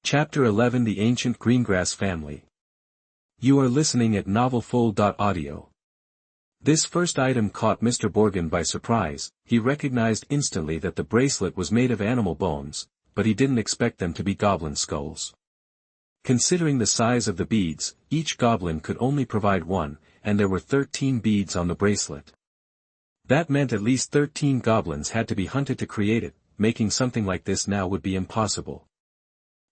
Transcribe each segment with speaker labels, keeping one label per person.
Speaker 1: Chapter 11 The Ancient Greengrass Family. You are listening at novelfull.audio. This first item caught Mr. Borgin by surprise. He recognized instantly that the bracelet was made of animal bones, but he didn't expect them to be goblin skulls. Considering the size of the beads, each goblin could only provide one, and there were 13 beads on the bracelet. That meant at least 13 goblins had to be hunted to create it, making something like this now would be impossible.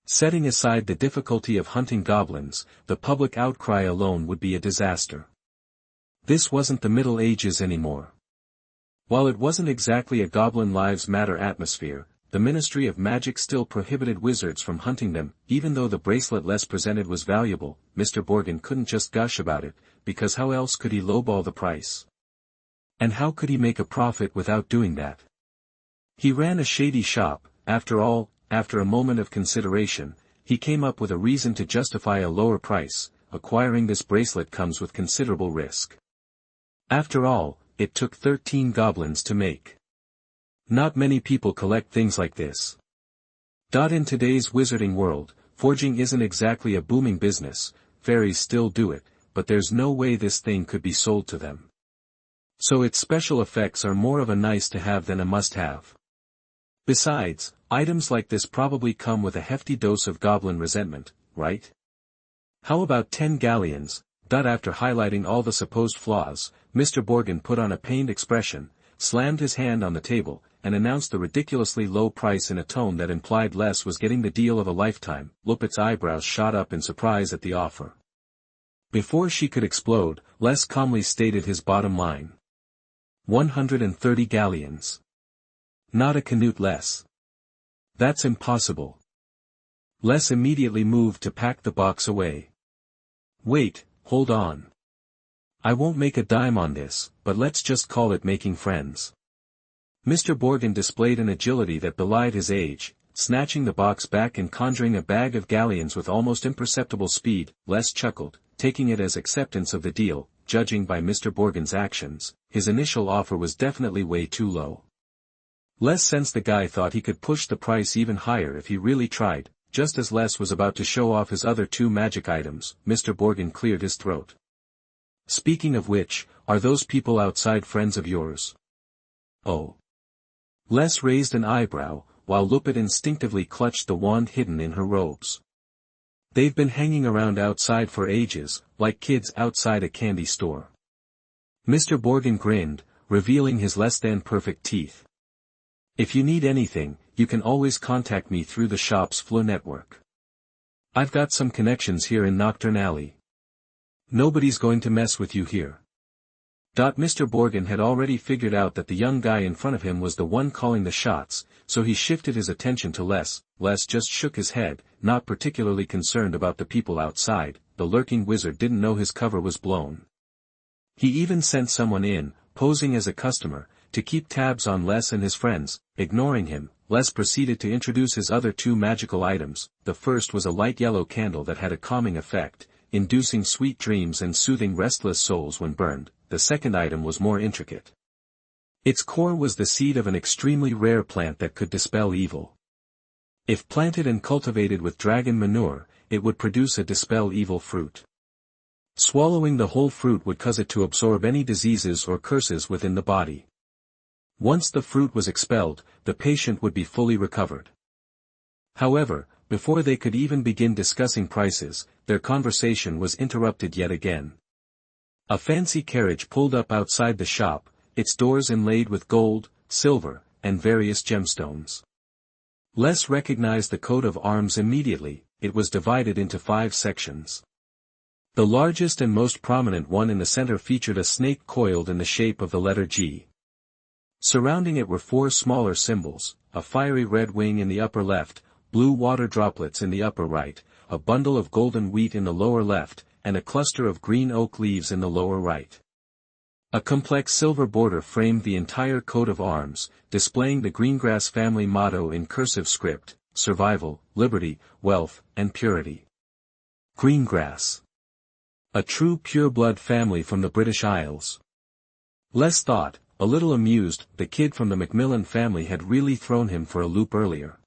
Speaker 1: Setting aside the difficulty of hunting goblins, the public outcry alone would be a disaster. This wasn't the Middle Ages anymore. While it wasn't exactly a Goblin Lives Matter atmosphere, the Ministry of Magic still prohibited wizards from hunting them. Even though the bracelet Les presented was valuable, Mr. Borgin couldn't just gush about it, because how else could he lowball the price? And how could he make a profit without doing that? He ran a shady shop. After all, after a moment of consideration, he came up with a reason to justify a lower price. Acquiring this bracelet comes with considerable risk. After all, it took 13 goblins to make. Not many people collect things like this. In today's wizarding world, forging isn't exactly a booming business. Fairies still do it, but there's no way this thing could be sold to them. So its special effects are more of a nice to have than a must-have. Besides, items like this probably come with a hefty dose of goblin resentment, right? How about 10 galleons? After highlighting all the supposed flaws, Mr. Borgin put on a pained expression, slammed his hand on the table, and announced the ridiculously low price in a tone that implied Les was getting the deal of a lifetime. Lupit's eyebrows shot up in surprise at the offer. Before she could explode, Les calmly stated his bottom line. 130 galleons. Not a canute less. That's impossible. Les immediately moved to pack the box away. Wait, hold on. I won't make a dime on this, but let's just call it making friends. Mr. Borgin displayed an agility that belied his age, snatching the box back and conjuring a bag of galleons with almost imperceptible speed. Les chuckled, taking it as acceptance of the deal. Judging by Mr. Borgin's actions, his initial offer was definitely way too low. Les sensed the guy thought he could push the price even higher if he really tried. Just as Les was about to show off his other two magic items, Mr. Borgin cleared his throat. Speaking of which, are those people outside friends of yours? Oh. Les raised an eyebrow, while Lupit instinctively clutched the wand hidden in her robes. They've been hanging around outside for ages, like kids outside a candy store. Mr. Borgin grinned, revealing his less-than-perfect teeth. If you need anything, you can always contact me through the shop's Flow network. I've got some connections here in Nocturne Alley. Nobody's going to mess with you here. Mr. Borgin had already figured out that the young guy in front of him was the one calling the shots, so he shifted his attention to Les. Les just shook his head, not particularly concerned about the people outside. The lurking wizard didn't know his cover was blown. He even sent someone in, posing as a customer, to keep tabs on Les and his friends. Ignoring him, Les proceeded to introduce his other two magical items. The first was a light yellow candle that had a calming effect, inducing sweet dreams and soothing restless souls when burned. The second item was more intricate. Its core was the seed of an extremely rare plant that could dispel evil. If planted and cultivated with dragon manure, it would produce a dispel evil fruit. Swallowing the whole fruit would cause it to absorb any diseases or curses within the body. Once the fruit was expelled, the patient would be fully recovered. However, before they could even begin discussing prices, their conversation was interrupted yet again. A fancy carriage pulled up outside the shop, its doors inlaid with gold, silver, and various gemstones. Les recognized the coat of arms immediately. It was divided into 5 sections. The largest and most prominent one in the center featured a snake coiled in the shape of the letter G. Surrounding it were 4 smaller symbols, a fiery red wing in the upper left, blue water droplets in the upper right, a bundle of golden wheat in the lower left, and a cluster of green oak leaves in the lower right. A complex silver border framed the entire coat of arms, displaying the Greengrass family motto in cursive script: survival, liberty, wealth, and purity. Greengrass. A true pure-blood family from the British Isles. Les thought, a little amused. The kid from the Macmillan family had really thrown him for a loop earlier.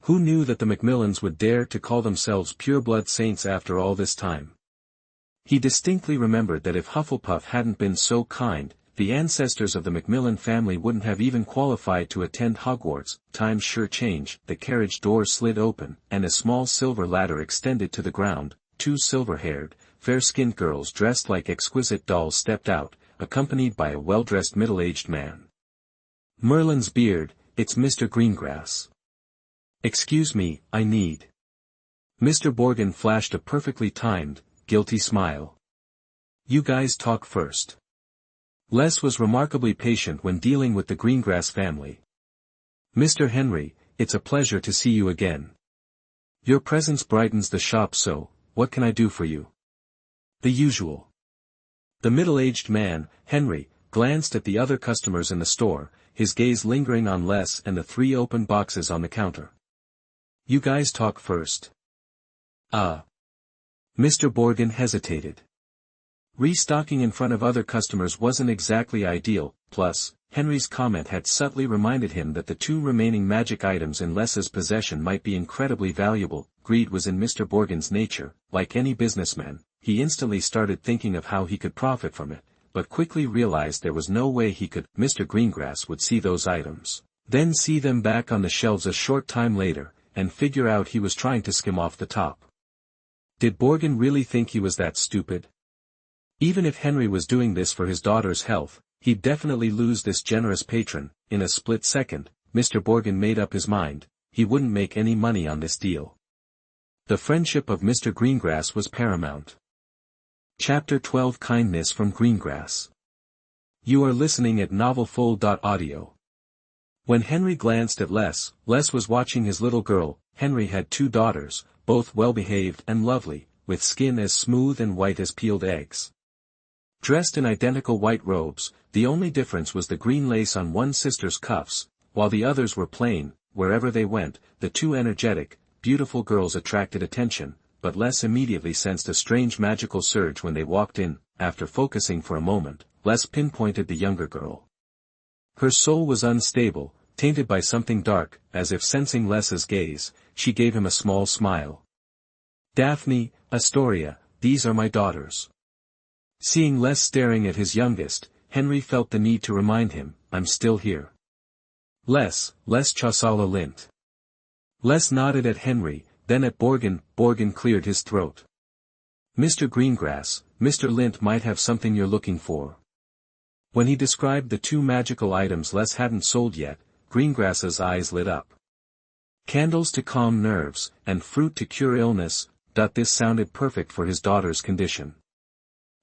Speaker 1: Who knew that the Macmillans would dare to call themselves pure-blood saints after all this time? He distinctly remembered that if Hufflepuff hadn't been so kind, the ancestors of the Macmillan family wouldn't have even qualified to attend Hogwarts. Times sure change. The carriage door slid open, and a small silver ladder extended to the ground. Two silver-haired, fair-skinned girls dressed like exquisite dolls stepped out, accompanied by a well-dressed middle-aged man. Merlin's beard, it's Mr. Greengrass. Excuse me, I need. Mr. Borgin flashed a perfectly timed, guilty smile. You guys talk first. Les was remarkably patient when dealing with the Greengrass family. Mr. Henry, it's a pleasure to see you again. Your presence brightens the shop, so, what can I do for you? The usual. The middle-aged man, Henry, glanced at the other customers in the store, his gaze lingering on Les and the 3 open boxes on the counter. You guys talk first. Mr. Borgin hesitated. Restocking in front of other customers wasn't exactly ideal, plus, Henry's comment had subtly reminded him that the 2 remaining magic items in Les's possession might be incredibly valuable. Greed was in Mr. Borgin's nature. Like any businessman, he instantly started thinking of how he could profit from it, but quickly realized there was no way he could. Mr. Greengrass would see those items, then see them back on the shelves a short time later, and figure out he was trying to skim off the top. Did Borgin really think he was that stupid? Even if Henry was doing this for his daughter's health, he'd definitely lose this generous patron. In a split second, Mr. Borgin made up his mind, he wouldn't make any money on this deal. The friendship of Mr. Greengrass was paramount. Chapter 12 Kindness from Greengrass. You are listening at novelfull.audio. When Henry glanced at Les was watching his little girl. Henry had 2 daughters, both well-behaved and lovely, with skin as smooth and white as peeled eggs. Dressed in identical white robes, the only difference was the green lace on one sister's cuffs, while the others were plain. Wherever they went, the 2 energetic, beautiful girls attracted attention, but Les immediately sensed a strange magical surge when they walked in. After focusing for a moment, Les pinpointed the younger girl. Her soul was unstable, tainted by something dark. As if sensing Les's gaze, she gave him a small smile. Daphne, Astoria, these are my daughters. Seeing Les staring at his youngest, Henry felt the need to remind him, I'm still here. Les Chasala Lint. Les nodded at Henry, then at Borgin. Borgin cleared his throat. Mr. Greengrass, Mr. Lint might have something you're looking for. When he described the 2 magical items Les hadn't sold yet, Greengrass's eyes lit up. Candles to calm nerves, and fruit to cure illness. This sounded perfect for his daughter's condition.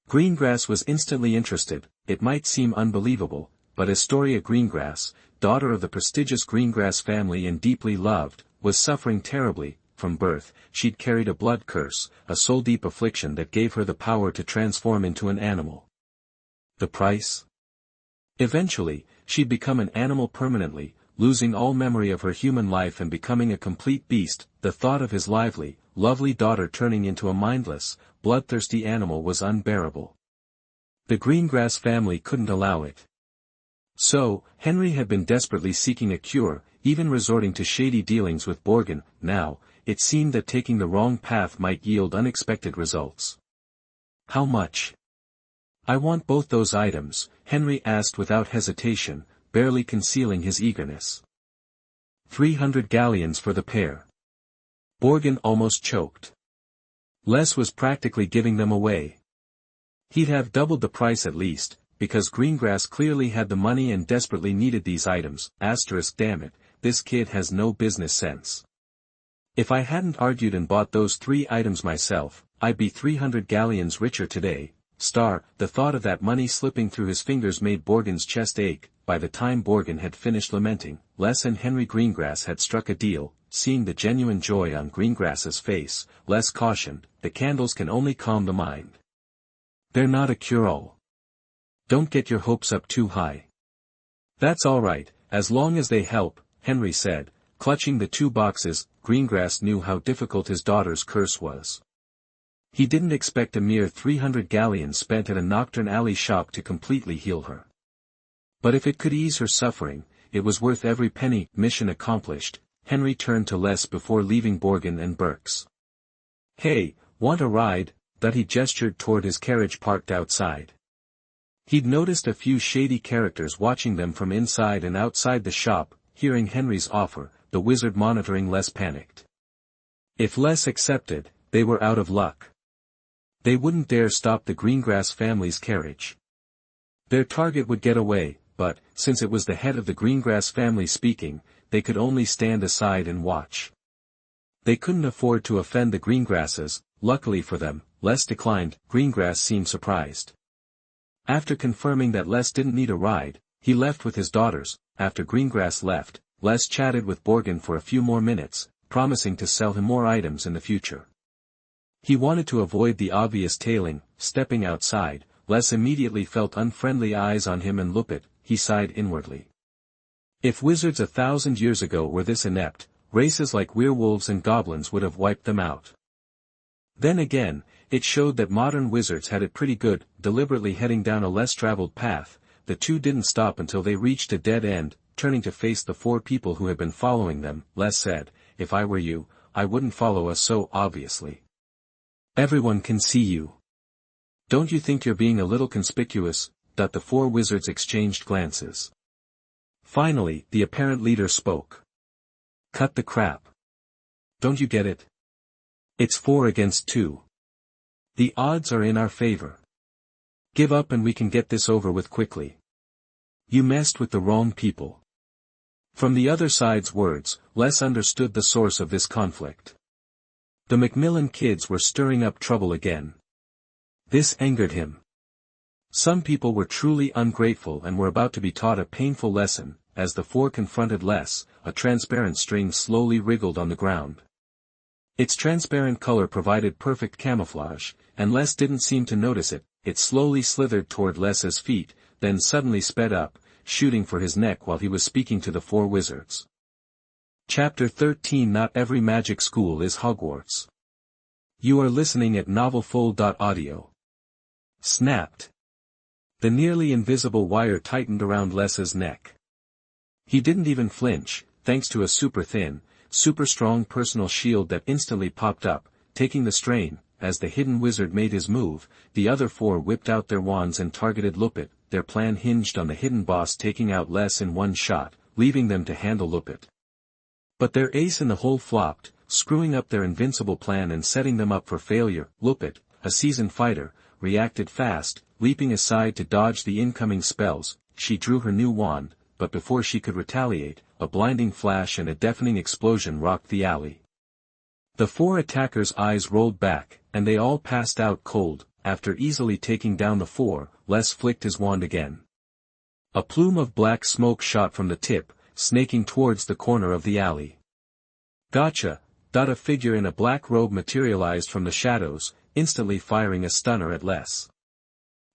Speaker 1: Greengrass was instantly interested. It might seem unbelievable, but Astoria Greengrass, daughter of the prestigious Greengrass family and deeply loved, was suffering terribly. From birth, she'd carried a blood curse, a soul-deep affliction that gave her the power to transform into an animal. The price? Eventually, she'd become an animal permanently, losing all memory of her human life and becoming a complete beast. The thought of his lively, lovely daughter turning into a mindless, bloodthirsty animal was unbearable. The Greengrass family couldn't allow it. So, Henry had been desperately seeking a cure, even resorting to shady dealings with Borgin. Now, it seemed that taking the wrong path might yield unexpected results. How much? I want both those items, Henry asked without hesitation, barely concealing his eagerness. 300 galleons for the pair. Borgin almost choked. Les was practically giving them away. He'd have doubled the price at least, because Greengrass clearly had the money and desperately needed these items. Damn it, this kid has no business sense. If I hadn't argued and bought those 3 items myself, I'd be 300 galleons richer today. The thought of that money slipping through his fingers made Borgin's chest ache. By the time Borgin had finished lamenting, Les and Henry Greengrass had struck a deal. Seeing the genuine joy on Greengrass's face, Les cautioned, the candles can only calm the mind. They're not a cure-all. Don't get your hopes up too high. That's all right, as long as they help, Henry said, clutching the 2 boxes. Greengrass knew how difficult his daughter's curse was. He didn't expect a mere 300 galleons spent at a Nocturne Alley shop to completely heal her. But if it could ease her suffering, it was worth every penny. Mission accomplished. Henry turned to Les before leaving Borgin and Burke's. "Hey, want a ride?" That he gestured toward his carriage parked outside. He'd noticed a few shady characters watching them from inside and outside the shop. Hearing Henry's offer, the wizard monitoring Les panicked. If Les accepted, they were out of luck. They wouldn't dare stop the Greengrass family's carriage. Their target would get away, but, since it was the head of the Greengrass family speaking, they could only stand aside and watch. They couldn't afford to offend the Greengrasses. Luckily for them, Les declined. Greengrass seemed surprised. After confirming that Les didn't need a ride, he left with his daughters. After Greengrass left, Les chatted with Borgin for a few more minutes, promising to sell him more items in the future. He wanted to avoid the obvious tailing. Stepping outside, Les immediately felt unfriendly eyes on him and look it. He sighed inwardly. If wizards 1,000 years ago were this inept, races like werewolves and goblins would have wiped them out. Then again, it showed that modern wizards had it pretty good. Deliberately heading down a less traveled path, the two didn't stop until they reached a dead end. Turning to face the 4 people who had been following them, Les said, "If I were you, I wouldn't follow us so obviously. Everyone can see you. Don't you think you're being a little conspicuous?" The 4 wizards exchanged glances. Finally, the apparent leader spoke. "Cut the crap. Don't you get it? It's 4 against 2. The odds are in our favor. Give up and we can get this over with quickly. You messed with the wrong people." From the other side's words, Les understood the source of this conflict. The Macmillan kids were stirring up trouble again. This angered him. Some people were truly ungrateful and were about to be taught a painful lesson. As the 4 confronted Les, a transparent string slowly wriggled on the ground. Its transparent color provided perfect camouflage, and Les didn't seem to notice it. It slowly slithered toward Les's feet, then suddenly sped up, shooting for his neck while he was speaking to the 4 wizards. Chapter 13. Not every magic school is Hogwarts. You are listening at novelfull.audio. Snapped. The nearly invisible wire tightened around Les's neck. He didn't even flinch, thanks to a super thin, super strong personal shield that instantly popped up, taking the strain. As the hidden wizard made his move, the other 4 whipped out their wands and targeted Lupit. Their plan hinged on the hidden boss taking out Les in one shot, leaving them to handle Lupit. But their ace in the hole flopped, screwing up their invincible plan and setting them up for failure. Lupit, a seasoned fighter, reacted fast, leaping aside to dodge the incoming spells. She drew her new wand, but before she could retaliate, a blinding flash and a deafening explosion rocked the alley. The 4 attackers' eyes rolled back, and they all passed out cold. After easily taking down the 4, Les flicked his wand again. A plume of black smoke shot from the tip, snaking towards the corner of the alley. "Gotcha!" A figure in a black robe materialized from the shadows, instantly firing a stunner at Les.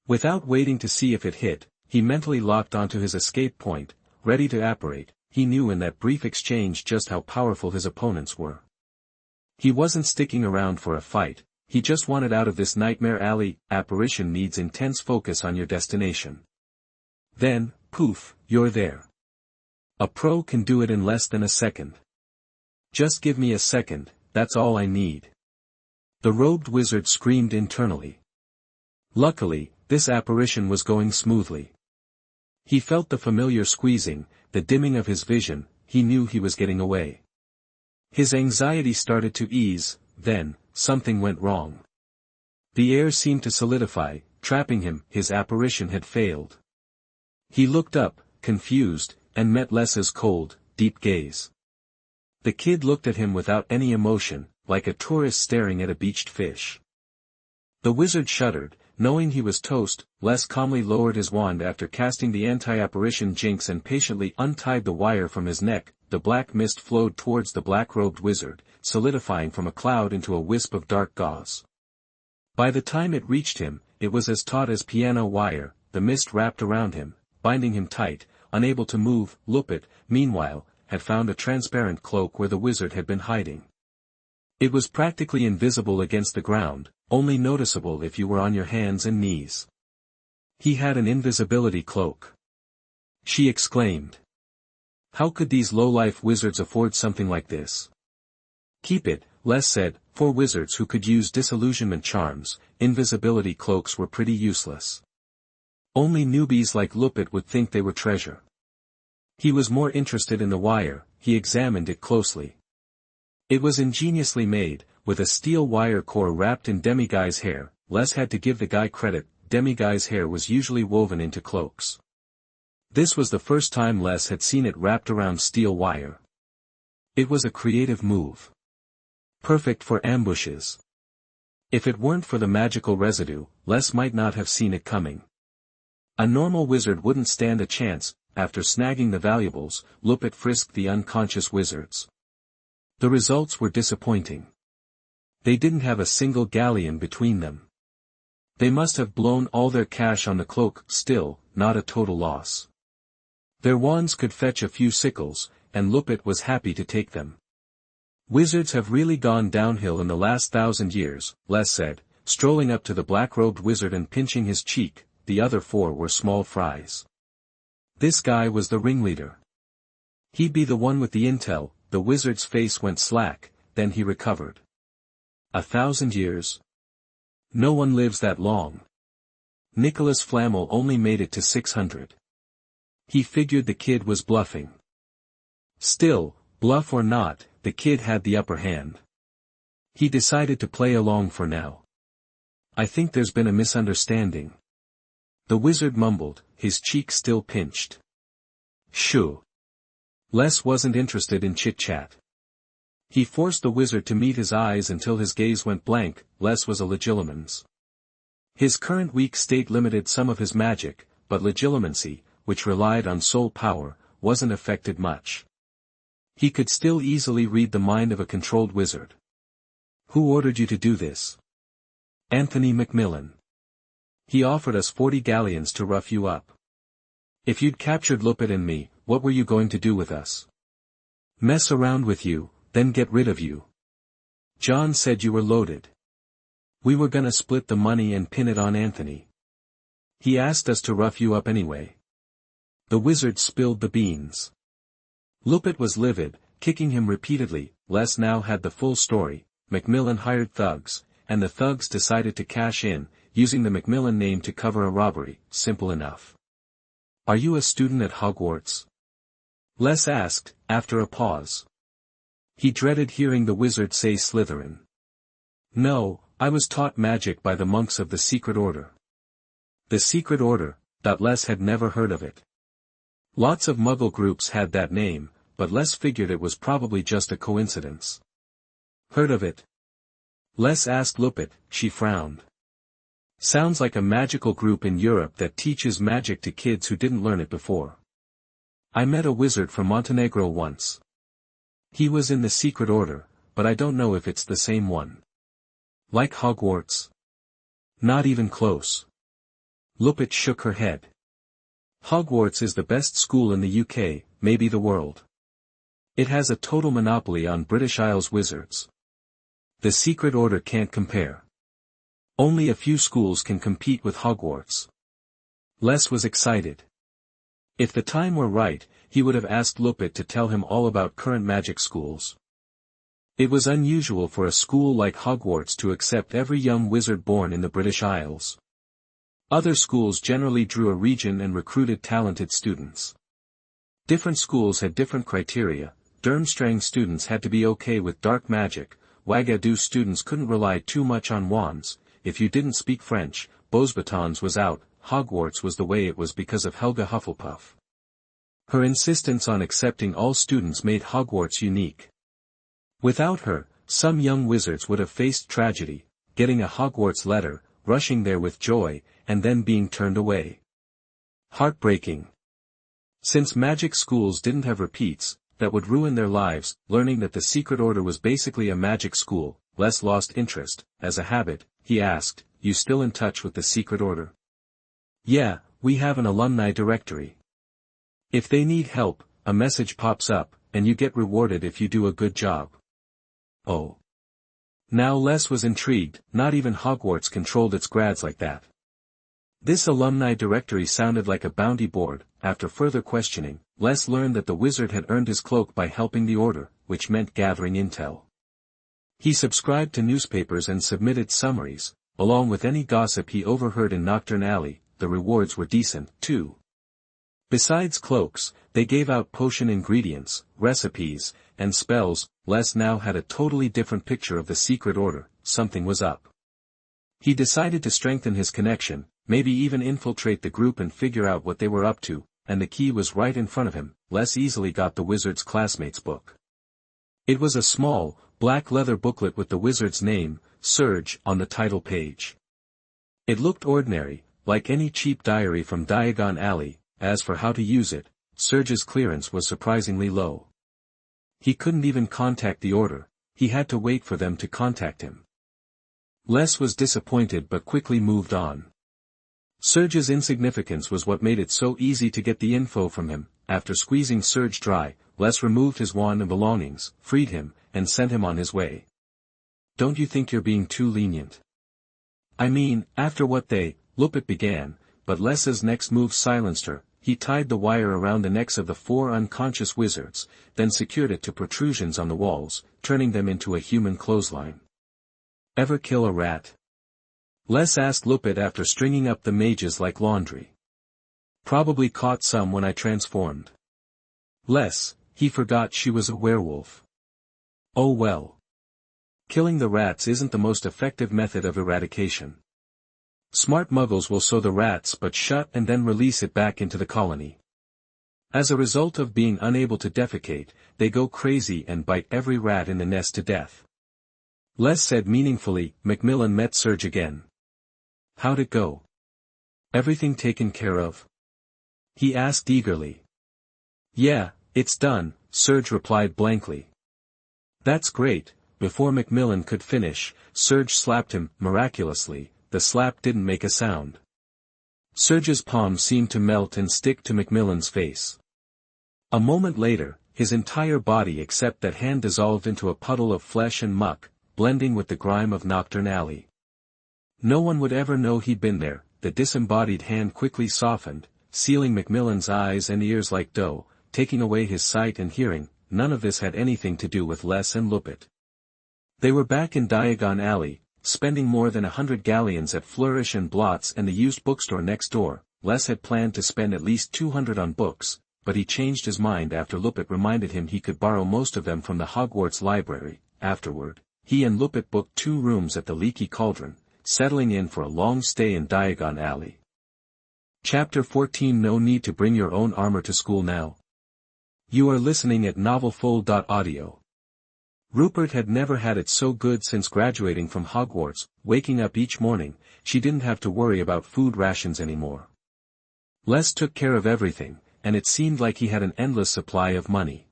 Speaker 1: Without waiting to see if it hit, he mentally locked onto his escape point, ready to apparate. He knew in that brief exchange just how powerful his opponents were. He wasn't sticking around for a fight, he just wanted out of this nightmare alley. Apparition needs intense focus on your destination. Then, poof, you're there. A pro can do it in less than a second. Just give me a second, that's all I need. The robed wizard screamed internally. Luckily, this apparition was going smoothly. He felt the familiar squeezing, the dimming of his vision. He knew he was getting away. His anxiety started to ease. Then, something went wrong. The air seemed to solidify, trapping him. His apparition had failed. He looked up, confused, and met Les's cold, deep gaze. The kid looked at him without any emotion, like a tourist staring at a beached fish. The wizard shuddered, knowing he was toast. Les calmly lowered his wand after casting the anti-apparition jinx and patiently untied the wire from his neck. The black mist flowed towards the black-robed wizard, solidifying from a cloud into a wisp of dark gauze. By the time it reached him, it was as taut as piano wire. The mist wrapped around him, binding him tight, unable to move. Lupit, meanwhile, had found a transparent cloak where the wizard had been hiding. It was practically invisible against the ground, only noticeable if you were on your hands and knees. He had an invisibility cloak. She exclaimed. How could these low-life wizards afford something like this? Keep it, Les said. For wizards who could use disillusionment charms, invisibility cloaks were pretty useless. Only newbies like Lupit would think they were treasure. He was more interested in the wire. He examined it closely. It was ingeniously made, with a steel wire core wrapped in demiguy's hair. Les had to give the guy credit, demiguy's hair was usually woven into cloaks. This was the first time Les had seen it wrapped around steel wire. It was a creative move. Perfect for ambushes. If it weren't for the magical residue, Les might not have seen it coming. A normal wizard wouldn't stand a chance. After snagging the valuables, Lupit frisked the unconscious wizards. The results were disappointing. They didn't have a single galleon between them. They must have blown all their cash on the cloak. Still, not a total loss. Their wands could fetch a few sickles, and Lupit was happy to take them. Wizards have really gone downhill in the last 1,000 years, Les said, strolling up to the black-robed wizard and pinching his cheek. The other 4 were small fries. This guy was the ringleader. He'd be the one with the intel. The wizard's face went slack, then he recovered. 1,000 years? No one lives that long. Nicholas Flamel only made it to 600. He figured the kid was bluffing. Still, bluff or not, the kid had the upper hand. He decided to play along for now. I think there's been a misunderstanding. The wizard mumbled, his cheek still pinched. Shoo. Les wasn't interested in chit-chat. He forced the wizard to meet his eyes until his gaze went blank. Les was a legilimens. His current weak state limited some of his magic, but legilimency, which relied on soul power, wasn't affected much. He could still easily read the mind of a controlled wizard. Who ordered you to do this? Anthony Macmillan. He offered us 40 galleons to rough you up. If you'd captured Lupit and me, what were you going to do with us? Mess around with you, then get rid of you. John said you were loaded. We were gonna split the money and pin it on Anthony. He asked us to rough you up anyway. The wizard spilled the beans. Lupit was livid, kicking him repeatedly. Les now had the full story. Macmillan hired thugs, and the thugs decided to cash in, using the Macmillan name to cover a robbery. Simple enough. Are you a student at Hogwarts? Les asked, after a pause. He dreaded hearing the wizard say Slytherin. No, I was taught magic by the monks of the Secret Order. The Secret Order? Les had never heard of it. Lots of Muggle groups had that name, but Les figured it was probably just a coincidence. Heard of it? Les asked Lupit. She frowned. Sounds like a magical group in Europe that teaches magic to kids who didn't learn it before. I met a wizard from Montenegro once. He was in the Secret Order, but I don't know if it's the same one. Like Hogwarts? Not even close. Lupit shook her head. Hogwarts is the best school in the UK, maybe the world. It has a total monopoly on British Isles wizards. The Secret Order can't compare. Only a few schools can compete with Hogwarts. Les was excited. If the time were right, he would have asked Lupit to tell him all about current magic schools. It was unusual for a school like Hogwarts to accept every young wizard born in the British Isles. Other schools generally drew a region and recruited talented students. Different schools had different criteria. Durmstrang students had to be okay with dark magic. Ouagadougou students couldn't rely too much on wands. If you didn't speak French, Beauxbatons was out. Hogwarts was the way it was because of Helga Hufflepuff. Her insistence on accepting all students made Hogwarts unique. Without her, some young wizards would have faced tragedy, getting a Hogwarts letter, rushing there with joy, and then being turned away. Heartbreaking. Since magic schools didn't have repeats, that would ruin their lives. Learning that the Secret Order was basically a magic school, Les lost interest. As a habit, he asked, "You still in touch with the Secret Order?" "Yeah, we have an alumni directory. If they need help, a message pops up, and you get rewarded if you do a good job." Oh. Now Les was intrigued. Not even Hogwarts controlled its grads like that. This alumni directory sounded like a bounty board. After further questioning, Les learned that the wizard had earned his cloak by helping the order, which meant gathering intel. He subscribed to newspapers and submitted summaries, along with any gossip he overheard in Knockturn Alley. The rewards were decent, too. Besides cloaks, they gave out potion ingredients, recipes, and spells. Les now had a totally different picture of the secret order. Something was up. He decided to strengthen his connection, maybe even infiltrate the group and figure out what they were up to, and the key was right in front of him. Les easily got the wizard's classmates' book. It was a small, black leather booklet with the wizard's name, Serge, on the title page. It looked ordinary, like any cheap diary from Diagon Alley. As for how to use it, Serge's clearance was surprisingly low. He couldn't even contact the order, he had to wait for them to contact him. Les was disappointed but quickly moved on. Serge's insignificance was what made it so easy to get the info from him. After squeezing Serge dry, Les removed his wand and belongings, freed him, and sent him on his way. Don't you think you're being too lenient? I mean, after what Lupit began, but Les's next move silenced her. He tied the wire around the necks of the 4 unconscious wizards, then secured it to protrusions on the walls, turning them into a human clothesline. Ever kill a rat? Les asked Lupit after stringing up the mages like laundry. Probably caught some when I transformed. He forgot she was a werewolf. Oh well. Killing the rats isn't the most effective method of eradication. Smart muggles will sow the rats but shut and then release it back into the colony. As a result of being unable to defecate, they go crazy and bite every rat in the nest to death. Les said meaningfully. Macmillan met Serge again. How'd it go? Everything taken care of? He asked eagerly. Yeah, it's done, Serge replied blankly. That's great. Before Macmillan could finish, Serge slapped him. Miraculously, the slap didn't make a sound. Serge's palm seemed to melt and stick to Macmillan's face. A moment later, his entire body except that hand dissolved into a puddle of flesh and muck, blending with the grime of Knockturn Alley. No one would ever know he'd been there. The disembodied hand quickly softened, sealing Macmillan's eyes and ears like dough, taking away his sight and hearing. None of this had anything to do with Les and Lupit. They were back in Diagon Alley, spending more than 100 galleons at Flourish and Blots and the used bookstore next door. Les had planned to spend at least 200 on books, but he changed his mind after Lupit reminded him he could borrow most of them from the Hogwarts library. Afterward, he and Lupit booked 2 rooms at the Leaky Cauldron, settling in for a long stay in Diagon Alley. Chapter 14. No need to bring your own armor to school now. You are listening at novelfull.audio. Rupert had never had it so good since graduating from Hogwarts. Waking up each morning, she didn't have to worry about food rations anymore. Les took care of everything, and it seemed like he had an endless supply of money.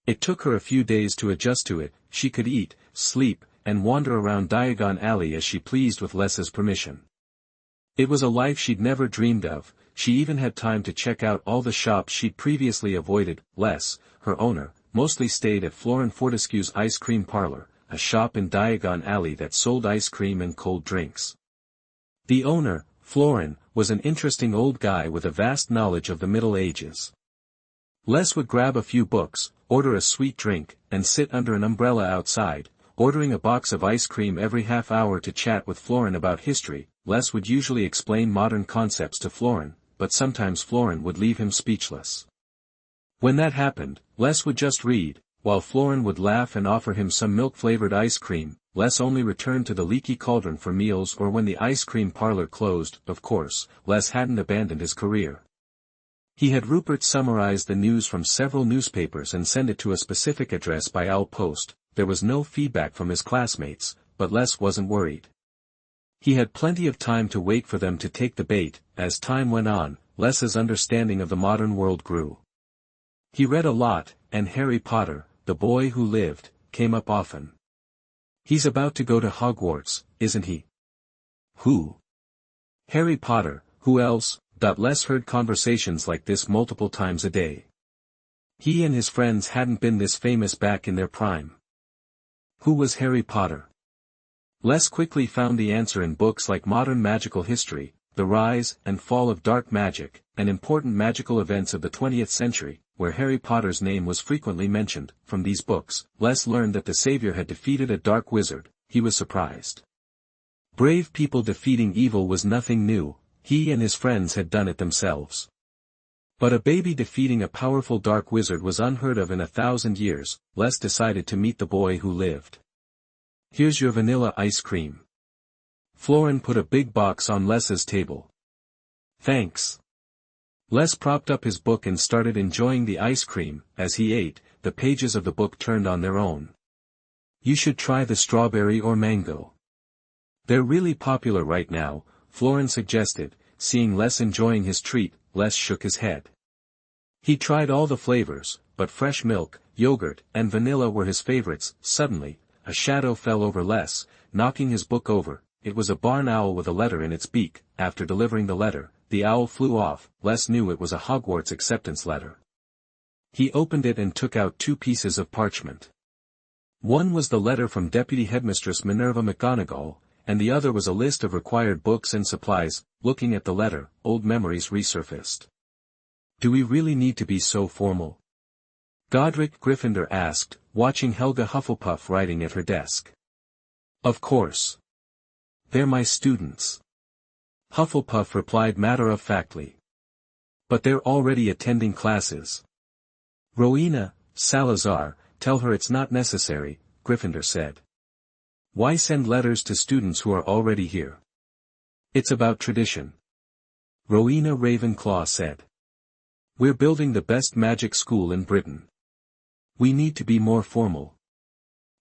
Speaker 1: It took her a few days to adjust to it. She could eat, sleep, and wander around Diagon Alley as she pleased with Les's permission. It was a life she'd never dreamed of. She even had time to check out all the shops she'd previously avoided. Les, her owner, mostly stayed at Florin Fortescue's ice cream parlor, a shop in Diagon Alley that sold ice cream and cold drinks. The owner, Florin, was an interesting old guy with a vast knowledge of the Middle Ages. Les would grab a few books, order a sweet drink, and sit under an umbrella outside, ordering a box of ice cream every half hour to chat with Florin about history. Les would usually explain modern concepts to Florin, but sometimes Florin would leave him speechless. When that happened, Les would just read, while Florin would laugh and offer him some milk-flavored ice cream. Les only returned to the Leaky Cauldron for meals or when the ice cream parlor closed. Of course, Les hadn't abandoned his career. He had Rupert summarize the news from several newspapers and send it to a specific address by owl post. There was no feedback from his classmates, but Les wasn't worried. He had plenty of time to wait for them to take the bait. As time went on, Les's understanding of the modern world grew. He read a lot, and Harry Potter, the boy who lived, came up often. He's about to go to Hogwarts, isn't he? Who? Harry Potter, who else? Les heard conversations like this multiple times a day. He and his friends hadn't been this famous back in their prime. Who was Harry Potter? Les quickly found the answer in books like Modern Magical History. The Rise and Fall of Dark Magic, and Important Magical Events of the 20th Century, where Harry Potter's name was frequently mentioned. From these books, Les learned that the Savior had defeated a dark wizard. He was surprised. Brave people defeating evil was nothing new, he and his friends had done it themselves. But a baby defeating a powerful dark wizard was unheard of in 1,000 years. Les decided to meet the boy who lived. Here's your vanilla ice cream. Florin put a big box on Les's table. Thanks. Les propped up his book and started enjoying the ice cream. As he ate, the pages of the book turned on their own. You should try the strawberry or mango. They're really popular right now, Florin suggested. Seeing Les enjoying his treat, Les shook his head. He tried all the flavors, but fresh milk, yogurt, and vanilla were his favorites. Suddenly, a shadow fell over Les, knocking his book over. It was a barn owl with a letter in its beak. After delivering the letter, the owl flew off. Les knew it was a Hogwarts acceptance letter. He opened it and took out 2 pieces of parchment. One was the letter from Deputy Headmistress Minerva McGonagall, and the other was a list of required books and supplies. Looking at the letter, old memories resurfaced. Do we really need to be so formal? Godric Gryffindor asked, watching Helga Hufflepuff writing at her desk. Of course. They're my students. Hufflepuff replied matter-of-factly. But they're already attending classes. Rowena, Salazar, tell her it's not necessary, Gryffindor said. Why send letters to students who are already here? It's about tradition. Rowena Ravenclaw said. We're building the best magic school in Britain. We need to be more formal.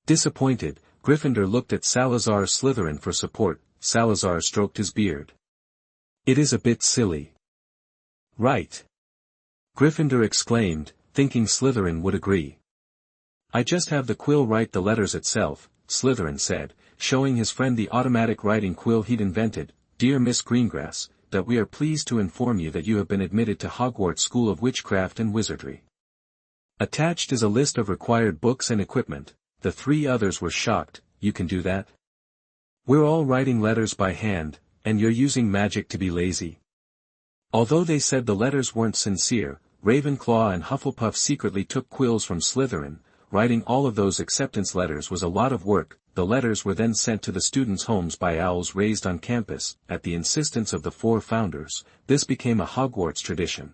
Speaker 1: Disappointed, Gryffindor looked at Salazar Slytherin for support. Salazar stroked his beard. It is a bit silly. Right. Gryffindor exclaimed, thinking Slytherin would agree. I just have the quill write the letters itself, Slytherin said, showing his friend the automatic writing quill he'd invented. Dear Miss Greengrass, that we are pleased to inform you that you have been admitted to Hogwarts School of Witchcraft and Wizardry. Attached is a list of required books and equipment. The 3 others were shocked. You can do that? We're all writing letters by hand, and you're using magic to be lazy. Although they said the letters weren't sincere, Ravenclaw and Hufflepuff secretly took quills from Slytherin. Writing all of those acceptance letters was a lot of work. The letters were then sent to the students' homes by owls raised on campus. At the insistence of the 4 founders, this became a Hogwarts tradition.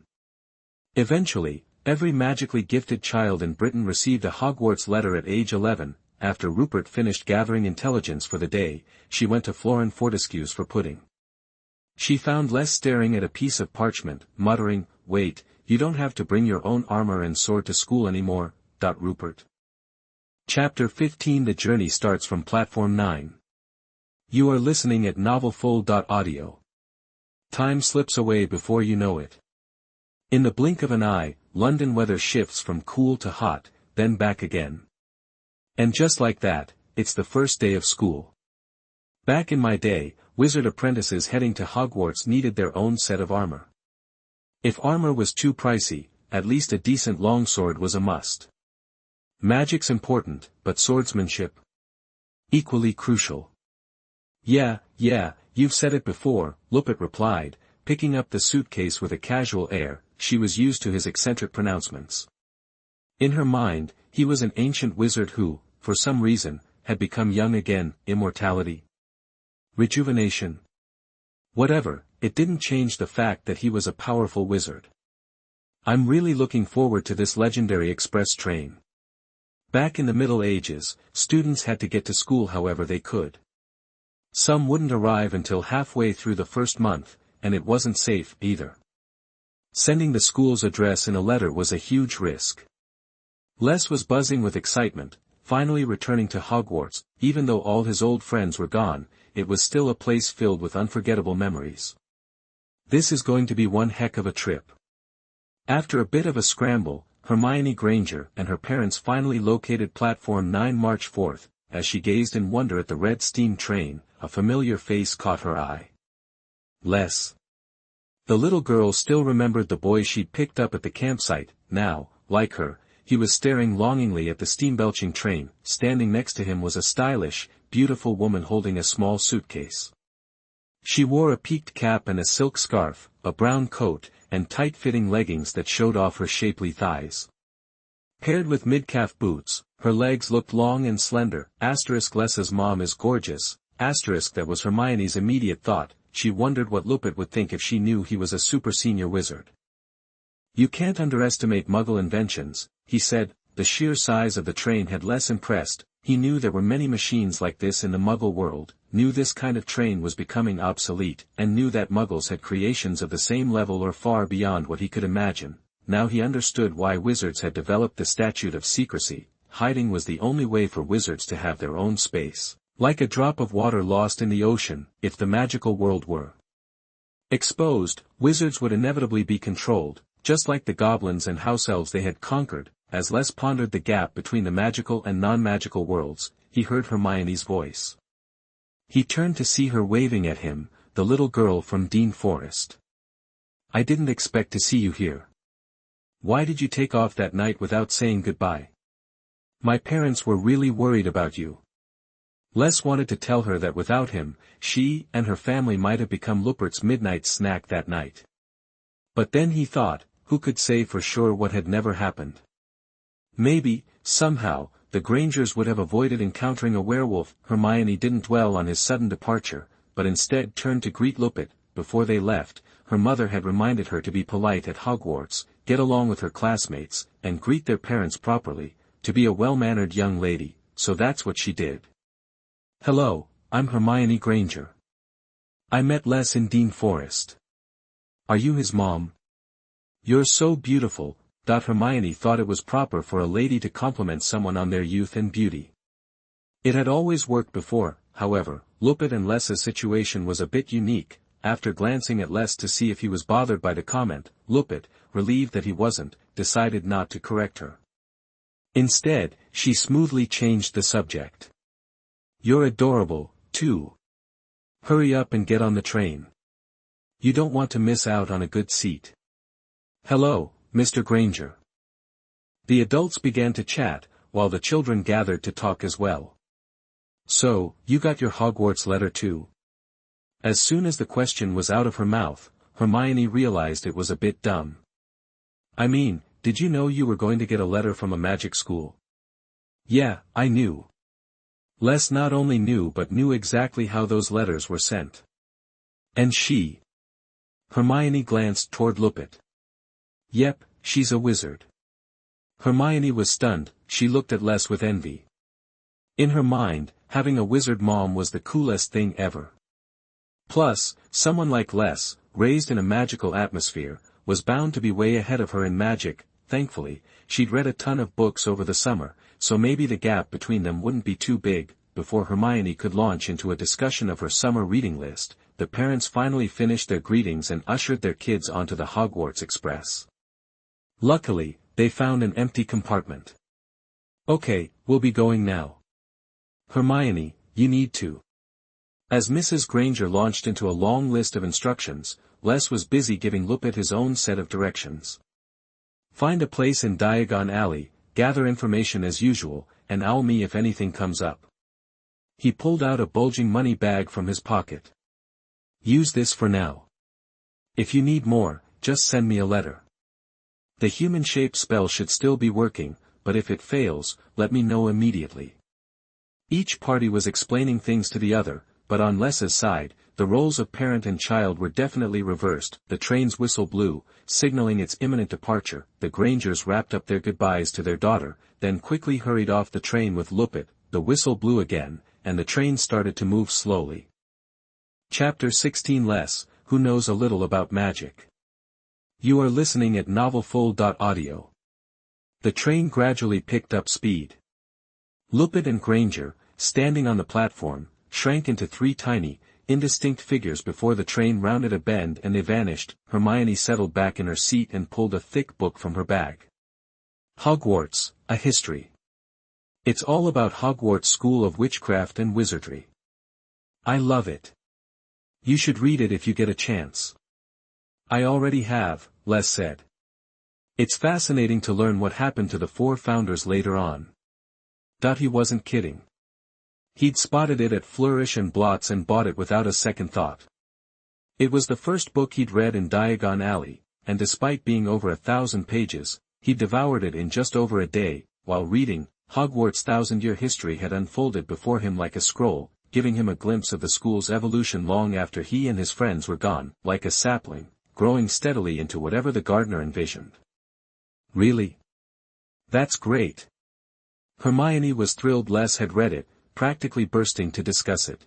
Speaker 1: Eventually, every magically gifted child in Britain received a Hogwarts letter at age 11. After Rupert finished gathering intelligence for the day, she went to Florin Fortescue's for pudding. She found Les staring at a piece of parchment, muttering, Wait, you don't have to bring your own armor and sword to school anymore, Rupert. Chapter 15. The journey starts from Platform 9. You are listening at novelfull.audio. Time slips away before you know it. In the blink of an eye, London weather shifts from cool to hot, then back again. And just like that, it's the first day of school. Back in my day, wizard apprentices heading to Hogwarts needed their own set of armor. If armor was too pricey, at least a decent longsword was a must. Magic's important, but swordsmanship? Equally crucial. Yeah, you've said it before, Lupit replied, picking up the suitcase with a casual air. She was used to his eccentric pronouncements. In her mind, he was an ancient wizard who, for some reason, had become young again. Immortality? Rejuvenation? Whatever, it didn't change the fact that he was a powerful wizard. I'm really looking forward to this legendary express train. Back in the Middle Ages, students had to get to school however they could. Some wouldn't arrive until halfway through the first month, and it wasn't safe either. Sending the school's address in a letter was a huge risk. Les was buzzing with excitement, finally returning to Hogwarts. Even though all his old friends were gone, it was still a place filled with unforgettable memories. This is going to be one heck of a trip. After a bit of a scramble, Hermione Granger and her parents finally located Platform 9. March 4th, as she gazed in wonder at the red steam train, a familiar face caught her eye. Les. The little girl still remembered the boy she'd picked up at the campsite. Now, like her, he was staring longingly at the steam-belching train. Standing next to him was a stylish, beautiful woman holding a small suitcase. She wore a peaked cap and a silk scarf, a brown coat, and tight-fitting leggings that showed off her shapely thighs. Paired with mid-calf boots, her legs looked long and slender. Lesa's mom is gorgeous. That was Hermione's immediate thought. She wondered what Lupin would think if she knew he was a super senior wizard. You can't underestimate Muggle inventions, he said. The sheer size of the train had less impressed. He knew there were many machines like this in the Muggle world, knew this kind of train was becoming obsolete, and knew that Muggles had creations of the same level or far beyond what he could imagine. Now he understood why wizards had developed the statute of secrecy. Hiding was the only way for wizards to have their own space. Like a drop of water lost in the ocean, if the magical world were exposed, wizards would inevitably be controlled, just like the goblins and house elves they had conquered. As Les pondered the gap between the magical and non-magical worlds, he heard Hermione's voice. He turned to see her waving at him, the little girl from Dean Forest. I didn't expect to see you here. Why did you take off that night without saying goodbye? My parents were really worried about you. Les wanted to tell her that without him, she and her family might have become Lupin's midnight snack that night. But then he thought, who could say for sure what had never happened? Maybe, somehow, the Grangers would have avoided encountering a werewolf. Hermione didn't dwell on his sudden departure, but instead turned to greet Lupin. Before they left, her mother had reminded her to be polite at Hogwarts, get along with her classmates, and greet their parents properly, to be a well-mannered young lady, so that's what she did. Hello, I'm Hermione Granger. I met Les in Dean Forest. Are you his mom? You're so beautiful. Hermione thought it was proper for a lady to compliment someone on their youth and beauty. It had always worked before, however. Lupin and Les's situation was a bit unique. After glancing at Les to see if he was bothered by the comment, Lupin, relieved that he wasn't, decided not to correct her. Instead, she smoothly changed the subject. You're adorable, too. Hurry up and get on the train. You don't want to miss out on a good seat. Hello, Mr. Granger. The adults began to chat, while the children gathered to talk as well. So, you got your Hogwarts letter too? As soon as the question was out of her mouth, Hermione realized it was a bit dumb. I mean, did you know you were going to get a letter from a magic school? Yeah, I knew. Les not only knew but knew exactly how those letters were sent. And she? Hermione glanced toward Lupin. Yep, she's a wizard. Hermione was stunned. She looked at Les with envy. In her mind, having a wizard mom was the coolest thing ever. Plus, someone like Les, raised in a magical atmosphere, was bound to be way ahead of her in magic. Thankfully, she'd read a ton of books over the summer, so maybe the gap between them wouldn't be too big. Before Hermione could launch into a discussion of her summer reading list, the parents finally finished their greetings and ushered their kids onto the Hogwarts Express. Luckily, they found an empty compartment. Okay, we'll be going now. Hermione, you need to. As Mrs. Granger launched into a long list of instructions, Les was busy giving Lupin his own set of directions. Find a place in Diagon Alley, gather information as usual, and owl me if anything comes up. He pulled out a bulging money bag from his pocket. Use this for now. If you need more, just send me a letter. The human-shaped spell should still be working, but if it fails, let me know immediately. Each party was explaining things to the other, but on Les's side, the roles of parent and child were definitely reversed. The train's whistle blew, signaling its imminent departure. The Grangers wrapped up their goodbyes to their daughter, then quickly hurried off the train with Lupin. The whistle blew again, and the train started to move slowly. Chapter 16 Les, who knows a little about magic. You are listening at novelfull.audio. The train gradually picked up speed. Lupin and Granger, standing on the platform, shrank into three tiny, indistinct figures before the train rounded a bend and they vanished. Hermione settled back in her seat and pulled a thick book from her bag. Hogwarts, A History. It's all about Hogwarts School of Witchcraft and Wizardry. I love it. You should read it if you get a chance. I already have, Les said. It's fascinating to learn what happened to the four founders later on. He wasn't kidding. He'd spotted it at Flourish and Blots and bought it without a second thought. It was the first book he'd read in Diagon Alley, and despite being over 1,000 pages, he devoured it in just over a day. While reading, Hogwarts' thousand-year history had unfolded before him like a scroll, giving him a glimpse of the school's evolution long after he and his friends were gone, like a sapling, growing steadily into whatever the gardener envisioned. Really? That's great. Hermione was thrilled Les had read it, practically bursting to discuss it.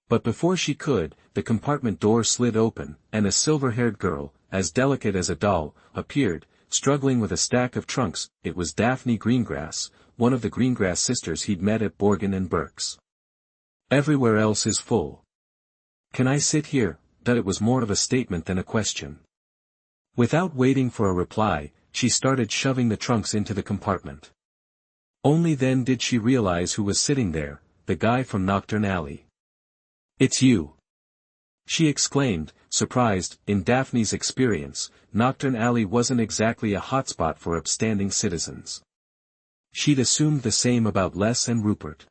Speaker 1: But before she could, the compartment door slid open, and a silver-haired girl, as delicate as a doll, appeared, struggling with a stack of trunks. It was Daphne Greengrass, one of the Greengrass sisters he'd met at Borgin and Burke's. Everywhere else is full. Can I sit here? That it was more of a statement than a question. Without waiting for a reply, she started shoving the trunks into the compartment. Only then did she realize who was sitting there, the guy from Knockturn Alley. It's you! She exclaimed, surprised. In Daphne's experience, Knockturn Alley wasn't exactly a hotspot for upstanding citizens. She'd assumed the same about Les and Rupert.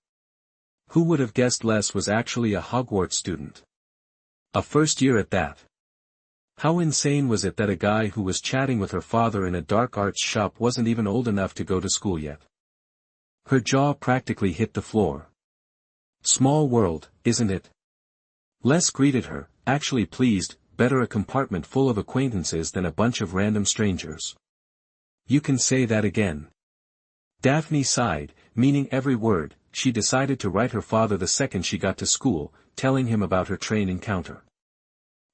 Speaker 1: Who would have guessed Les was actually a Hogwarts student? A first year at that. How insane was it that a guy who was chatting with her father in a dark arts shop wasn't even old enough to go to school yet? Her jaw practically hit the floor. Small world, isn't it? Les greeted her, actually pleased. Better a compartment full of acquaintances than a bunch of random strangers. You can say that again. Daphne sighed, meaning every word. She decided to write her father the second she got to school, telling him about her train encounter.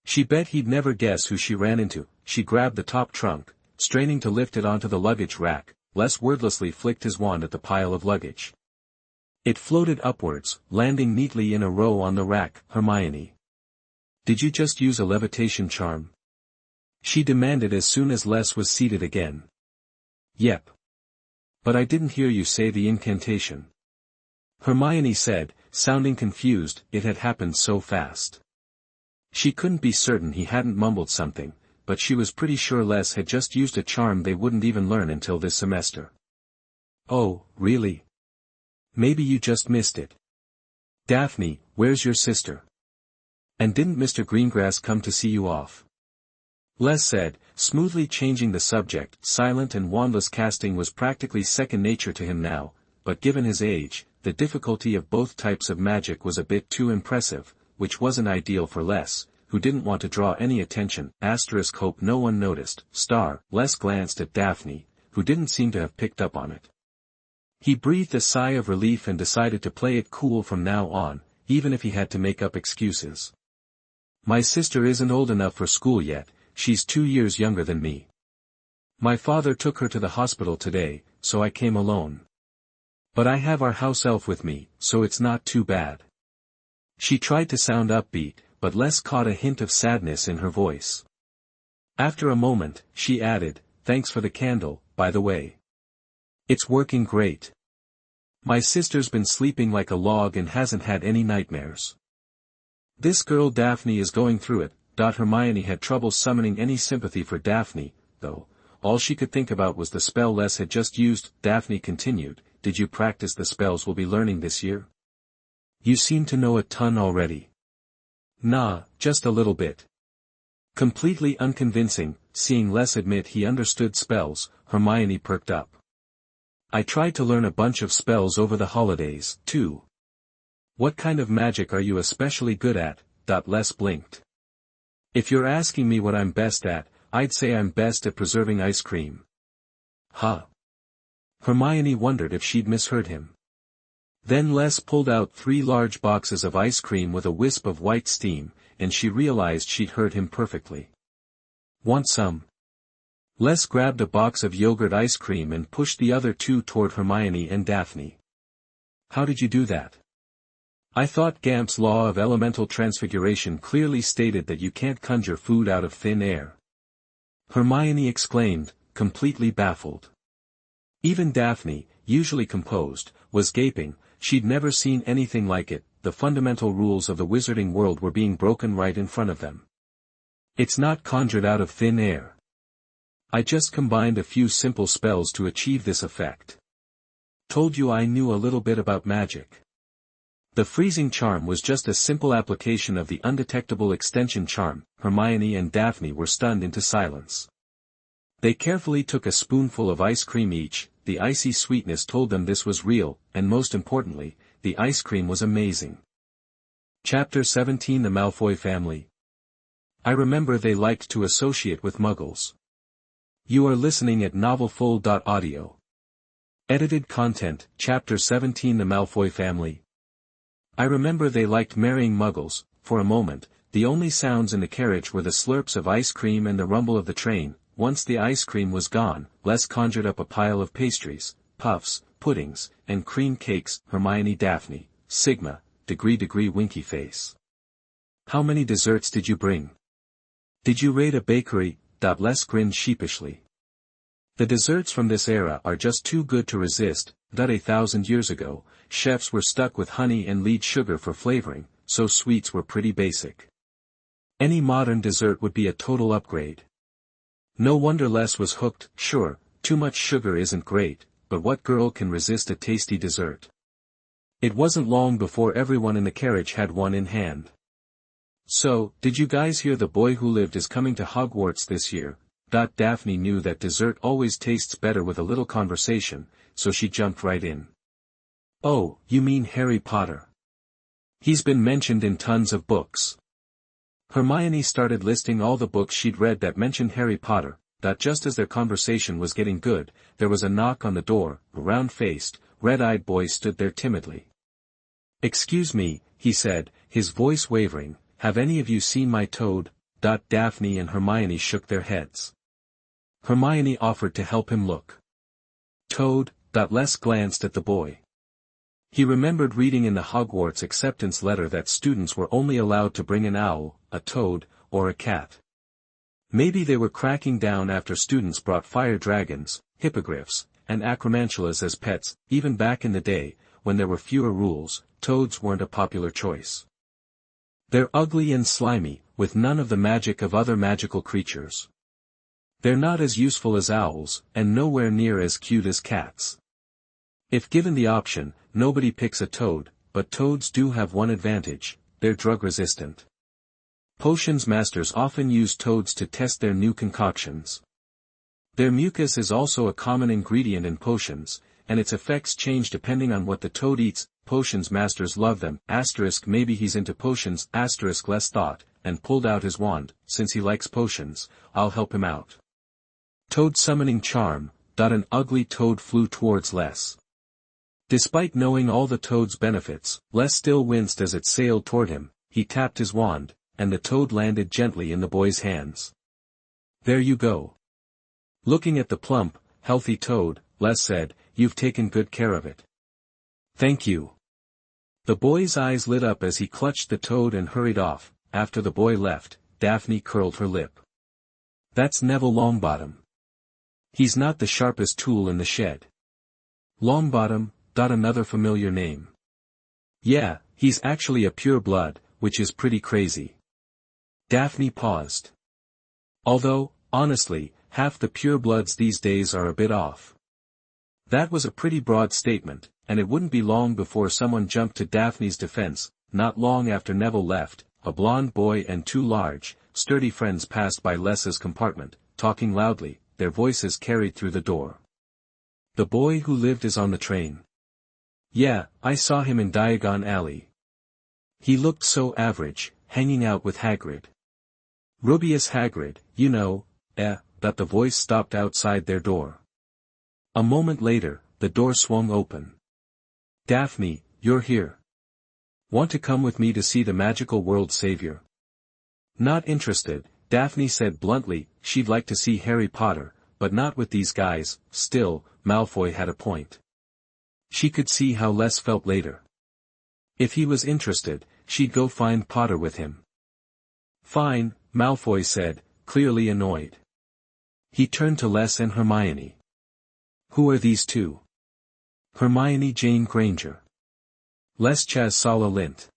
Speaker 1: She bet he'd never guess who she ran into. She grabbed the top trunk, straining to lift it onto the luggage rack. Les wordlessly flicked his wand at the pile of luggage. It floated upwards, landing neatly in a row on the rack. Hermione. Did you just use a levitation charm? She demanded as soon as Les was seated again. Yep. But I didn't hear you say the incantation. Hermione said, sounding confused. It had happened so fast. She couldn't be certain he hadn't mumbled something, but she was pretty sure Les had just used a charm they wouldn't even learn until this semester. Oh, really? Maybe you just missed it. Daphne, where's your sister? And didn't Mr. Greengrass come to see you off? Les said, smoothly changing the subject. Silent and wandless casting was practically second nature to him now, but given his age, the difficulty of both types of magic was a bit too impressive, which wasn't ideal for Les, who didn't want to draw any attention. Hope no one noticed. Les glanced at Daphne, who didn't seem to have picked up on it. He breathed a sigh of relief and decided to play it cool from now on, even if he had to make up excuses. My sister isn't old enough for school yet, she's 2 years younger than me. My father took her to the hospital today, so I came alone. But I have our house elf with me, so it's not too bad. She tried to sound upbeat, but Les caught a hint of sadness in her voice. After a moment, she added, thanks for the candle, by the way. It's working great. My sister's been sleeping like a log and hasn't had any nightmares. This girl Daphne is going through it. Hermione had trouble summoning any sympathy for Daphne, though. All she could think about was the spell Les had just used. Daphne continued, did you practice the spells we'll be learning this year? You seem to know a ton already. Nah, just a little bit. Completely unconvincing. Seeing Les admit he understood spells, Hermione perked up. I tried to learn a bunch of spells over the holidays, too. What kind of magic are you especially good at? Les blinked. If you're asking me what I'm best at, I'd say I'm best at preserving ice cream. Huh? Hermione wondered if she'd misheard him. Then Les pulled out 3 large boxes of ice cream with a wisp of white steam, and she realized she'd heard him perfectly. Want some? Les grabbed a box of yogurt ice cream and pushed the other 2 toward Hermione and Daphne. How did you do that? I thought Gamp's law of elemental transfiguration clearly stated that you can't conjure food out of thin air. Hermione exclaimed, completely baffled. Even Daphne, usually composed, was gaping. She'd never seen anything like it. The fundamental rules of the wizarding world were being broken right in front of them. It's not conjured out of thin air. I just combined a few simple spells to achieve this effect. Told you I knew a little bit about magic. The freezing charm was just a simple application of the undetectable extension charm. Hermione and Daphne were stunned into silence. They carefully took a spoonful of ice cream each. The icy sweetness told them this was real, and most importantly, the ice cream was amazing. Chapter 17 The Malfoy Family. I remember they liked to associate with Muggles. You are listening at novelfull.audio. Edited content, Chapter 17 The Malfoy Family. I remember they liked marrying Muggles. For a moment, the only sounds in the carriage were the slurps of ice cream and the rumble of the train. Once the ice cream was gone, Les conjured up a pile of pastries, puffs, puddings, and cream cakes. Hermione, Daphne, Sigma, degree winky face. How many desserts did you bring? Did you raid a bakery? Les grinned sheepishly. The desserts from this era are just too good to resist. 1,000 years ago, chefs were stuck with honey and lead sugar for flavoring, so sweets were pretty basic. Any modern dessert would be a total upgrade. No wonder Les was hooked. Sure, too much sugar isn't great, but what girl can resist a tasty dessert? It wasn't long before everyone in the carriage had one in hand. So, did you guys hear the boy who lived is coming to Hogwarts this year? Daphne knew that dessert always tastes better with a little conversation, so she jumped right in. Oh, you mean Harry Potter? He's been mentioned in tons of books. Hermione started listing all the books she'd read that mentioned Harry Potter. Just as their conversation was getting good, there was a knock on the door. A round-faced, red-eyed boy stood there timidly. Excuse me, he said, his voice wavering, have any of you seen my toad? Daphne and Hermione shook their heads. Hermione offered to help him look. Toad? Les glanced at the boy. He remembered reading in the Hogwarts acceptance letter that students were only allowed to bring an owl, a toad, or a cat. Maybe they were cracking down after students brought fire dragons, hippogriffs, and acromantulas as pets. Even back in the day, when there were fewer rules, toads weren't a popular choice. They're ugly and slimy, with none of the magic of other magical creatures. They're not as useful as owls, and nowhere near as cute as cats. If given the option, nobody picks a toad, but toads do have one advantage: they're drug-resistant. Potions masters often use toads to test their new concoctions. Their mucus is also a common ingredient in potions, and its effects change depending on what the toad eats. Potions masters love them. Maybe he's into potions. Les thought, and pulled out his wand. Since he likes potions, I'll help him out. Toad summoning charm. An ugly toad flew towards Les. Despite knowing all the toad's benefits, Les still winced as it sailed toward him. He tapped his wand, and the toad landed gently in the boy's hands. There you go. Looking at the plump, healthy toad, Les said, you've taken good care of it. Thank you. The boy's eyes lit up as he clutched the toad and hurried off. After the boy left, Daphne curled her lip. That's Neville Longbottom. He's not the sharpest tool in the shed. Longbottom? Another familiar name. Yeah, he's actually a pure-blood, which is pretty crazy. Daphne paused. Although, honestly, half the pure-bloods these days are a bit off. That was a pretty broad statement, and it wouldn't be long before someone jumped to Daphne's defense. Not long after Neville left, a blonde boy and two large, sturdy friends passed by Les's compartment, talking loudly, their voices carried through the door. The boy who lived is on the train. Yeah, I saw him in Diagon Alley. He looked so average, hanging out with Hagrid. Rubeus Hagrid, you know, but the voice stopped outside their door. A moment later, the door swung open. Daphne, you're here. Want to come with me to see the magical world savior? Not interested, Daphne said bluntly. She'd like to see Harry Potter, but not with these guys. Still, Malfoy had a point. She could see how Les felt later. If he was interested, she'd go find Potter with him. Fine, Malfoy said, clearly annoyed. He turned to Les and Hermione. Who are these two? Hermione Jane Granger. Les Chaz Sala Lint.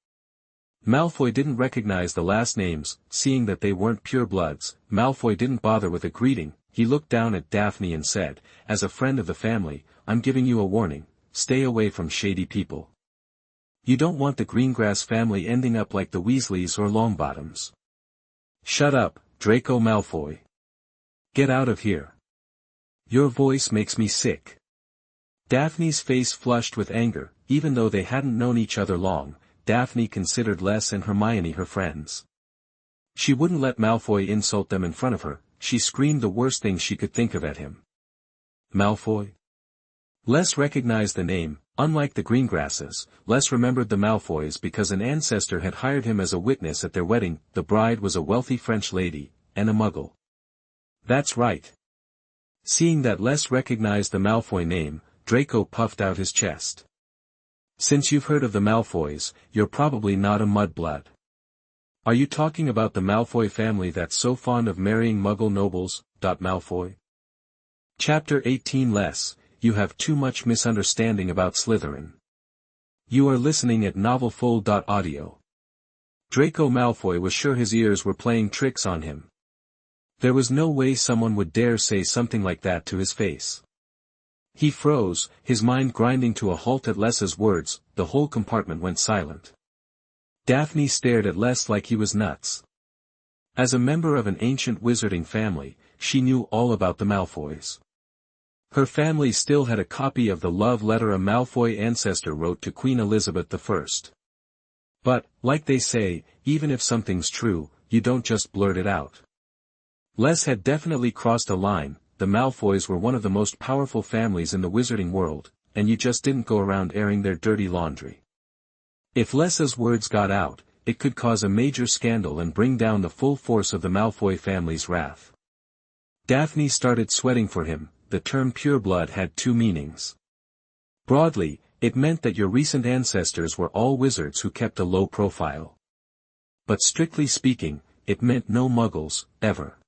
Speaker 1: Malfoy didn't recognize the last names. Seeing that they weren't pure-bloods, Malfoy didn't bother with a greeting. He looked down at Daphne and said, as a friend of the family, I'm giving you a warning. Stay away from shady people. You don't want the Greengrass family ending up like the Weasleys or Longbottoms. Shut up, Draco Malfoy. Get out of here. Your voice makes me sick. Daphne's face flushed with anger. Even though they hadn't known each other long, Daphne considered Les and Hermione her friends. She wouldn't let Malfoy insult them in front of her. She screamed the worst thing she could think of at him. Malfoy? Les recognized the name. Unlike the Greengrasses, Les remembered the Malfoys because an ancestor had hired him as a witness at their wedding. The bride was a wealthy French lady, and a Muggle. That's right. Seeing that Les recognized the Malfoy name, Draco puffed out his chest. Since you've heard of the Malfoys, you're probably not a mudblood. Are you talking about the Malfoy family that's so fond of marrying Muggle nobles? Malfoy? Chapter 18 Les, you have too much misunderstanding about Slytherin. You are listening at novelfull.audio. Draco Malfoy was sure his ears were playing tricks on him. There was no way someone would dare say something like that to his face. He froze, his mind grinding to a halt at Les's words. The whole compartment went silent. Daphne stared at Les like he was nuts. As a member of an ancient wizarding family, she knew all about the Malfoys. Her family still had a copy of the love letter a Malfoy ancestor wrote to Queen Elizabeth I. But, like they say, even if something's true, you don't just blurt it out. Les had definitely crossed a line. The Malfoys were one of the most powerful families in the wizarding world, and you just didn't go around airing their dirty laundry. If Les's words got out, it could cause a major scandal and bring down the full force of the Malfoy family's wrath. Daphne started sweating for him. The term pureblood had two meanings. Broadly, it meant that your recent ancestors were all wizards who kept a low profile. But strictly speaking, it meant no Muggles, ever.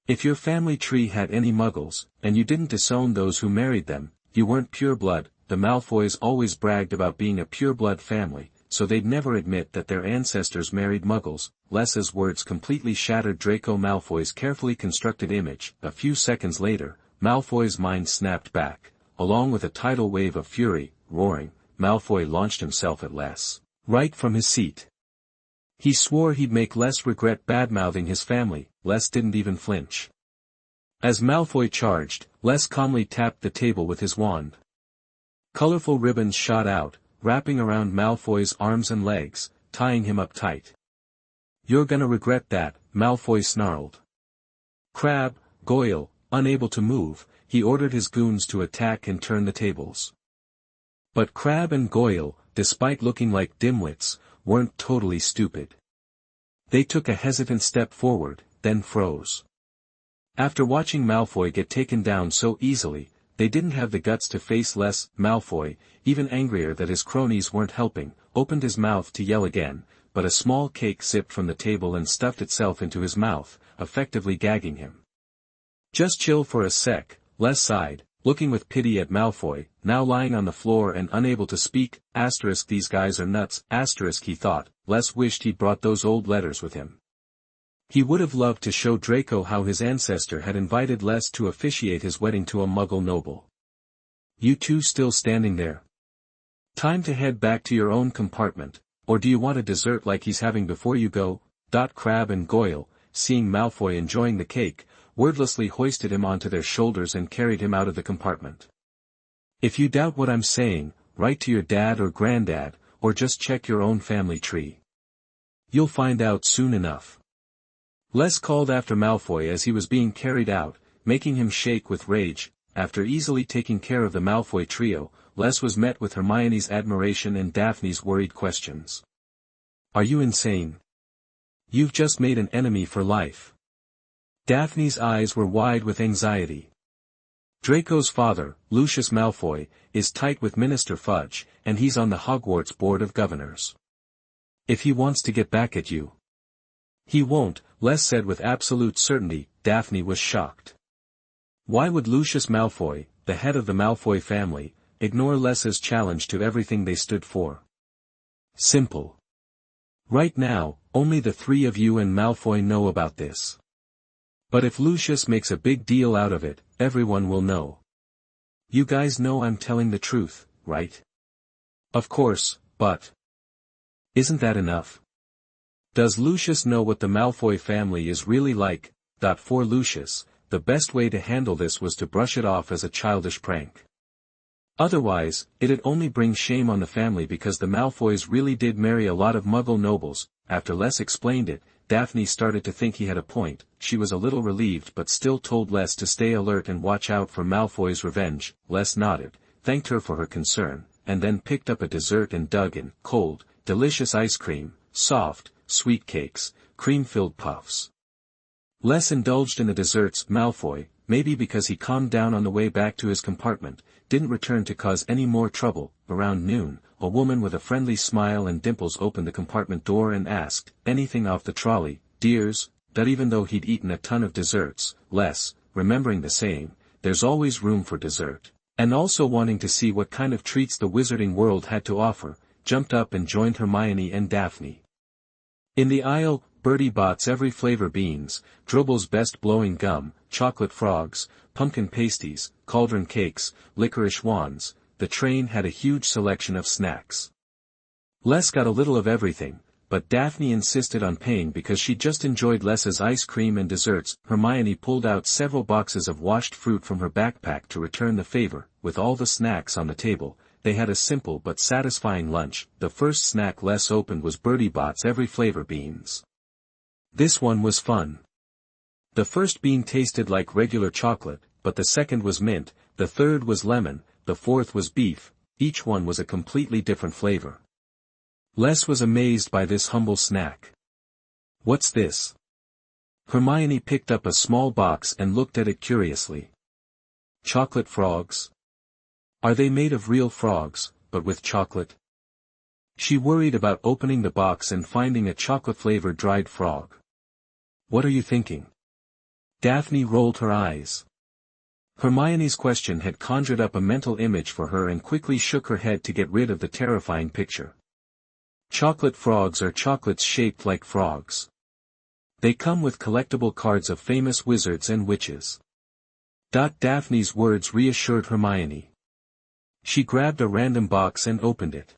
Speaker 1: If your family tree had any Muggles, and you didn't disown those who married them, you weren't pureblood. The Malfoys always bragged about being a pureblood family, so they'd never admit that their ancestors married Muggles. Les's words completely shattered Draco Malfoy's carefully constructed image. A few seconds later, Malfoy's mind snapped back. Along with a tidal wave of fury, roaring, Malfoy launched himself at Les, right from his seat. He swore he'd make Les regret badmouthing his family. Les didn't even flinch. As Malfoy charged, Les calmly tapped the table with his wand. Colorful ribbons shot out, wrapping around Malfoy's arms and legs, tying him up tight. You're gonna regret that, Malfoy snarled. Crabbe, Goyle, unable to move, he ordered his goons to attack and turn the tables. But Crabbe and Goyle, despite looking like dimwits, weren't totally stupid. They took a hesitant step forward, then froze. After watching Malfoy get taken down so easily, they didn't have the guts to face Les. Malfoy, even angrier that his cronies weren't helping, opened his mouth to yell again, but a small cake zipped from the table and stuffed itself into his mouth, effectively gagging him. Just chill for a sec, Les sighed, looking with pity at Malfoy, now lying on the floor and unable to speak. These guys are nuts. He thought. Les wished he'd brought those old letters with him. He would have loved to show Draco how his ancestor had invited Les to officiate his wedding to a Muggle noble. You two still standing there? Time to head back to your own compartment, or do you want a dessert like he's having before you go? Crabbe and Goyle, seeing Malfoy enjoying the cake, wordlessly hoisted him onto their shoulders and carried him out of the compartment. If you doubt what I'm saying, write to your dad or granddad, or just check your own family tree. You'll find out soon enough. Les called after Malfoy as he was being carried out, making him shake with rage. After easily taking care of the Malfoy trio, Les was met with Hermione's admiration and Daphne's worried questions. Are you insane? You've just made an enemy for life. Daphne's eyes were wide with anxiety. Draco's father, Lucius Malfoy, is tight with Minister Fudge, and he's on the Hogwarts Board of Governors. If he wants to get back at you. He won't, Les said with absolute certainty. Daphne was shocked. Why would Lucius Malfoy, the head of the Malfoy family, ignore Les's challenge to everything they stood for? Simple. Right now, only the three of you and Malfoy know about this. But if Lucius makes a big deal out of it, everyone will know. You guys know I'm telling the truth, right? Of course, but isn't that enough? Does Lucius know what the Malfoy family is really like? For Lucius, the best way to handle this was to brush it off as a childish prank. Otherwise, it'd only bring shame on the family because the Malfoys really did marry a lot of Muggle nobles. After Les explained it, Daphne started to think he had a point. She was a little relieved but still told Les to stay alert and watch out for Malfoy's revenge. Les nodded, thanked her for her concern, and then picked up a dessert and dug in. Cold, delicious ice cream, soft, sweet cakes, cream-filled puffs. Les indulged in the desserts. Malfoy, maybe because he calmed down on the way back to his compartment, didn't return to cause any more trouble. Around noon, a woman with a friendly smile and dimples opened the compartment door and asked, "Anything off the trolley, dears?" That even though he'd eaten a ton of desserts, Les, remembering the saying, "There's always room for dessert," and also wanting to see what kind of treats the wizarding world had to offer, jumped up and joined Hermione and Daphne. In the aisle, Bertie Bott's every flavor beans, Drobble's best blowing gum, chocolate frogs, pumpkin pasties, cauldron cakes, licorice wands, the train had a huge selection of snacks. Les got a little of everything, but Daphne insisted on paying because she just enjoyed Les's ice cream and desserts. Hermione pulled out several boxes of washed fruit from her backpack to return the favor. With all the snacks on the table, they had a simple but satisfying lunch. The first snack Les opened was Bertie Bott's every flavor beans. This one was fun. The first bean tasted like regular chocolate, but the second was mint, the third was lemon, the fourth was beef. Each one was a completely different flavor. Les was amazed by this humble snack. "What's this?" Hermione picked up a small box and looked at it curiously. "Chocolate frogs? Are they made of real frogs, but with chocolate?" She worried about opening the box and finding a chocolate-flavored dried frog. "What are you thinking?" Daphne rolled her eyes. Hermione's question had conjured up a mental image for her and quickly shook her head to get rid of the terrifying picture. Chocolate frogs are chocolates shaped like frogs. They come with collectible cards of famous wizards and witches. Daphne's words reassured Hermione. She grabbed a random box and opened it.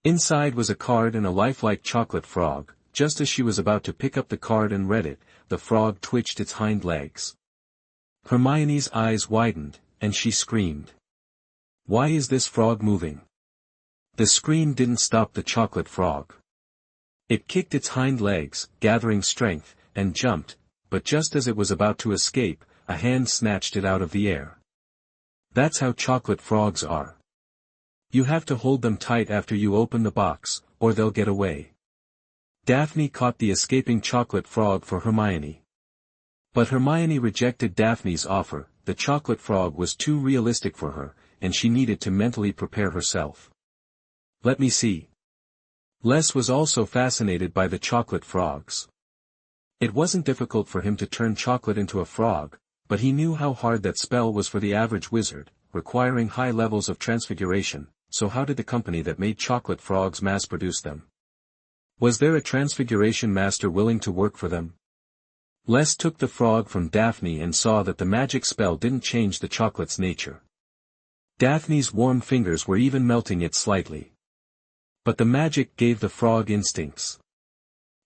Speaker 1: Inside was a card and a lifelike chocolate frog. Just as she was about to pick up the card and read it, the frog twitched its hind legs. Hermione's eyes widened, and she screamed. "Why is this frog moving?" The scream didn't stop the chocolate frog. It kicked its hind legs, gathering strength, and jumped, but just as it was about to escape, a hand snatched it out of the air. That's how chocolate frogs are. You have to hold them tight after you open the box, or they'll get away. Daphne caught the escaping chocolate frog for Hermione. But Hermione rejected Daphne's offer. The chocolate frog was too realistic for her, and she needed to mentally prepare herself. "Let me see." Les was also fascinated by the chocolate frogs. It wasn't difficult for him to turn chocolate into a frog, but he knew how hard that spell was for the average wizard, requiring high levels of transfiguration. So how did the company that made chocolate frogs mass-produce them? Was there a transfiguration master willing to work for them? Les took the frog from Daphne and saw that the magic spell didn't change the chocolate's nature. Daphne's warm fingers were even melting it slightly. But the magic gave the frog instincts.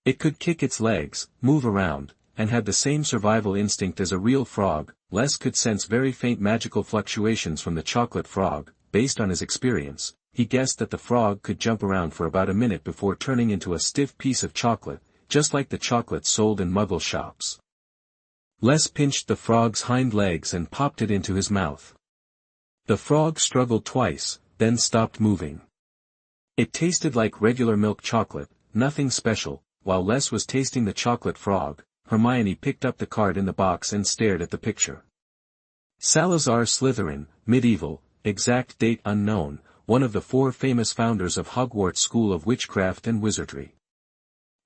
Speaker 1: It could kick its legs, move around, and had the same survival instinct as a real frog. Les could sense very faint magical fluctuations from the chocolate frog. Based on his experience, he guessed that the frog could jump around for about a minute before turning into a stiff piece of chocolate, just like the chocolate sold in Muggle shops. Les pinched the frog's hind legs and popped it into his mouth. The frog struggled twice, then stopped moving. It tasted like regular milk chocolate, nothing special. While Les was tasting the chocolate frog, Hermione picked up the card in the box and stared at the picture. Salazar Slytherin, medieval, exact date unknown, one of the 4 famous founders of Hogwarts School of Witchcraft and Wizardry.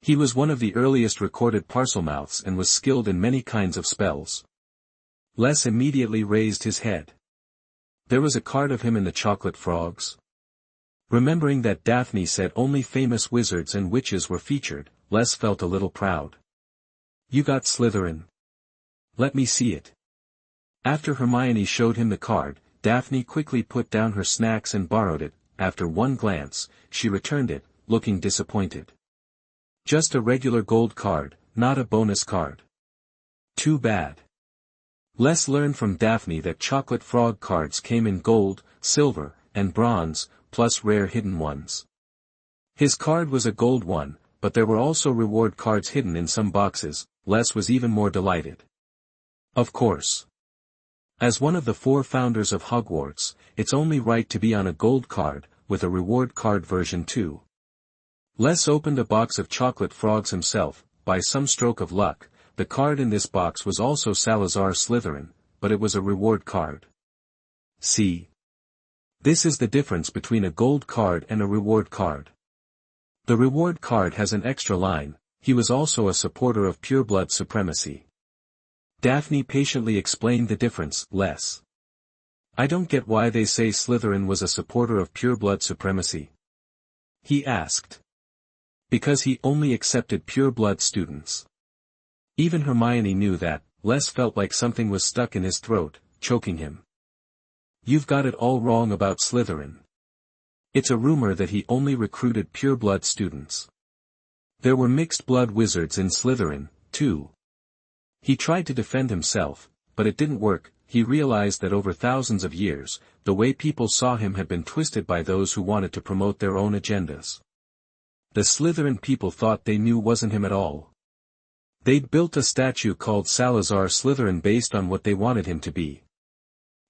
Speaker 1: He was one of the earliest recorded Parselmouths and was skilled in many kinds of spells. Les immediately raised his head. There was a card of him in the chocolate frogs. Remembering that Daphne said only famous wizards and witches were featured, Les felt a little proud. "You got Slytherin. Let me see it." After Hermione showed him the card, Daphne quickly put down her snacks and borrowed it. after one glance, she returned it, looking disappointed. Just a regular gold card, not a bonus card. Too bad. Les learned from Daphne that chocolate frog cards came in gold, silver, and bronze, plus rare hidden ones. His card was a gold one, but there were also reward cards hidden in some boxes. Les was even more delighted. Of course. As one of the 4 founders of Hogwarts, it's only right to be on a gold card, with a reward card version too. Les opened a box of chocolate frogs himself. By some stroke of luck, the card in this box was also Salazar Slytherin, but it was a reward card. See? This is the difference between a gold card and a reward card. The reward card has an extra line: he was also a supporter of pureblood supremacy. Daphne patiently explained the difference. Les. I don't get why they say Slytherin was a supporter of pureblood supremacy. He asked. Because he only accepted pureblood students. Even Hermione knew that. Les felt like something was stuck in his throat, choking him. You've got it all wrong about Slytherin. It's a rumor that he only recruited pureblood students. There were mixed-blood wizards in Slytherin, too. He tried to defend himself, but it didn't work. He realized that over thousands of years, the way people saw him had been twisted by those who wanted to promote their own agendas. The Slytherin people thought they knew wasn't him at all. They'd built a statue called Salazar Slytherin based on what they wanted him to be.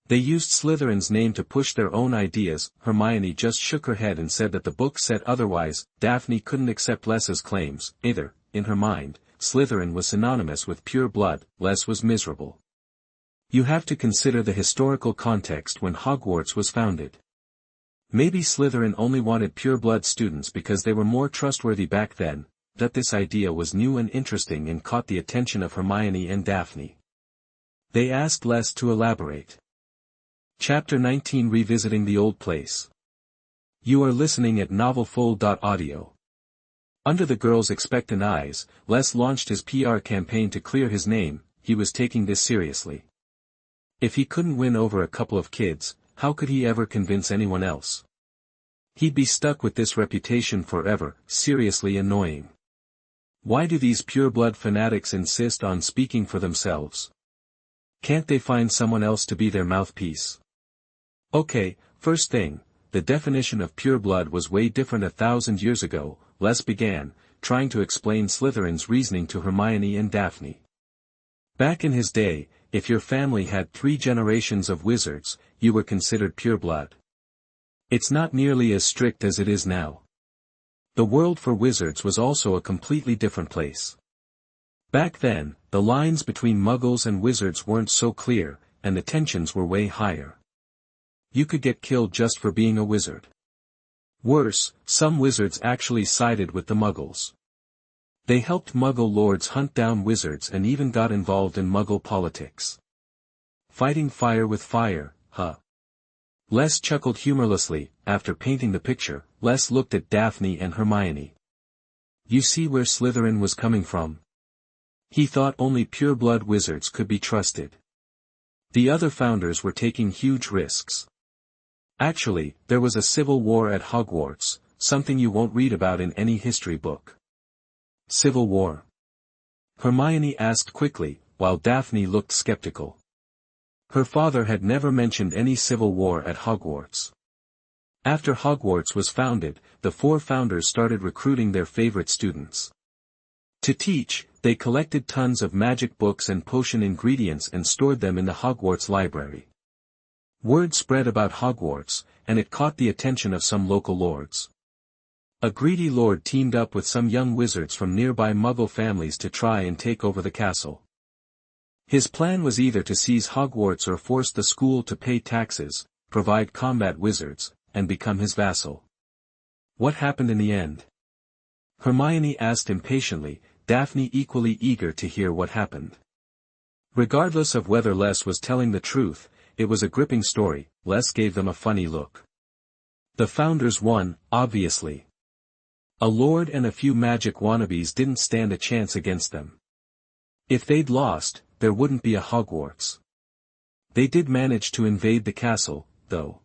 Speaker 1: They used Slytherin's name to push their own ideas. Hermione just shook her head and said that the book said otherwise. Daphne couldn't accept Les's claims, either. In her mind, Slytherin was synonymous with pure blood. Les was miserable. You have to consider the historical context when Hogwarts was founded. Maybe Slytherin only wanted pure-blood students because they were more trustworthy back then. That this idea was new and interesting and caught the attention of Hermione and Daphne. They asked Les to elaborate. Chapter 19 Revisiting the Old Place. You are listening at novelfull.audio. Under the girls' expectant eyes, Les launched his PR campaign to clear his name. He was taking this seriously. If he couldn't win over a couple of kids, how could he ever convince anyone else? He'd be stuck with this reputation forever. Seriously annoying. Why do these pure-blood fanatics insist on speaking for themselves? Can't they find someone else to be their mouthpiece? Okay, first thing, the definition of pure blood was way different 1,000 years ago. Les began, trying to explain Slytherin's reasoning to Hermione and Daphne. Back in his day, if your family had 3 generations of wizards, you were considered pure blood. It's not nearly as strict as it is now. The world for wizards was also a completely different place. Back then, the lines between Muggles and wizards weren't so clear, and the tensions were way higher. You could get killed just for being a wizard. Worse, some wizards actually sided with the Muggles. They helped Muggle lords hunt down wizards and even got involved in Muggle politics. Fighting fire with fire, huh? Les chuckled humorlessly. After painting the picture, Les looked at Daphne and Hermione. You see where Slytherin was coming from? He thought only pure-blood wizards could be trusted. The other founders were taking huge risks. Actually, there was a civil war at Hogwarts, something you won't read about in any history book. Civil war? Hermione asked quickly, while Daphne looked skeptical. Her father had never mentioned any civil war at Hogwarts. After Hogwarts was founded, the 4 founders started recruiting their favorite students. To teach, they collected tons of magic books and potion ingredients and stored them in the Hogwarts library. Word spread about Hogwarts, and it caught the attention of some local lords. A greedy lord teamed up with some young wizards from nearby Muggle families to try and take over the castle. His plan was either to seize Hogwarts or force the school to pay taxes, provide combat wizards, and become his vassal. What happened in the end? Hermione asked impatiently, Daphne equally eager to hear what happened. Regardless of whether Les was telling the truth, it was a gripping story. Les gave them a funny look. The founders won, obviously. A lord and a few magic wannabes didn't stand a chance against them. If they'd lost, there wouldn't be a Hogwarts. They did manage to invade the castle, though.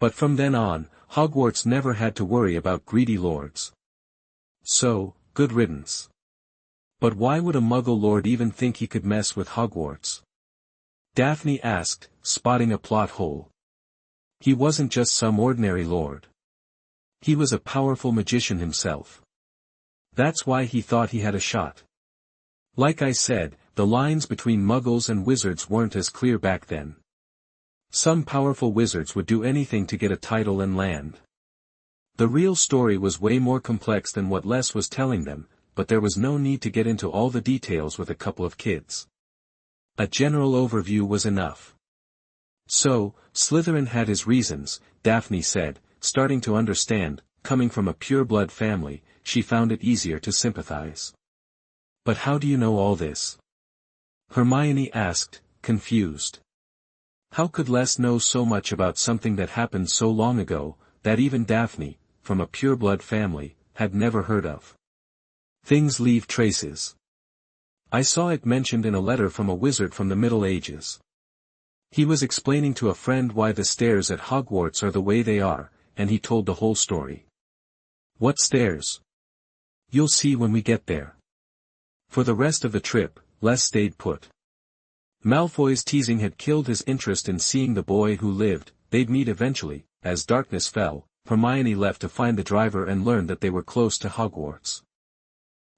Speaker 1: But from then on, Hogwarts never had to worry about greedy lords. So, good riddance. But why would a Muggle lord even think he could mess with Hogwarts? Daphne asked, spotting a plot hole. He wasn't just some ordinary lord. He was a powerful magician himself. That's why he thought he had a shot. Like I said, the lines between Muggles and wizards weren't as clear back then. Some powerful wizards would do anything to get a title and land. The real story was way more complex than what Les was telling them, but there was no need to get into all the details with a couple of kids. A general overview was enough. So, Slytherin had his reasons, Daphne said, starting to understand. Coming from a pure-blood family, she found it easier to sympathize. But how do you know all this? Hermione asked, confused. How could Les know so much about something that happened so long ago, that even Daphne, from a pure-blood family, had never heard of? Things leave traces. I saw it mentioned in a letter from a wizard from the Middle Ages. He was explaining to a friend why the stairs at Hogwarts are the way they are, and he told the whole story. What stairs? You'll see when we get there. For the rest of the trip, Les stayed put. Malfoy's teasing had killed his interest in seeing the boy who lived. They'd meet eventually. As darkness fell, Hermione left to find the driver and learned that they were close to Hogwarts.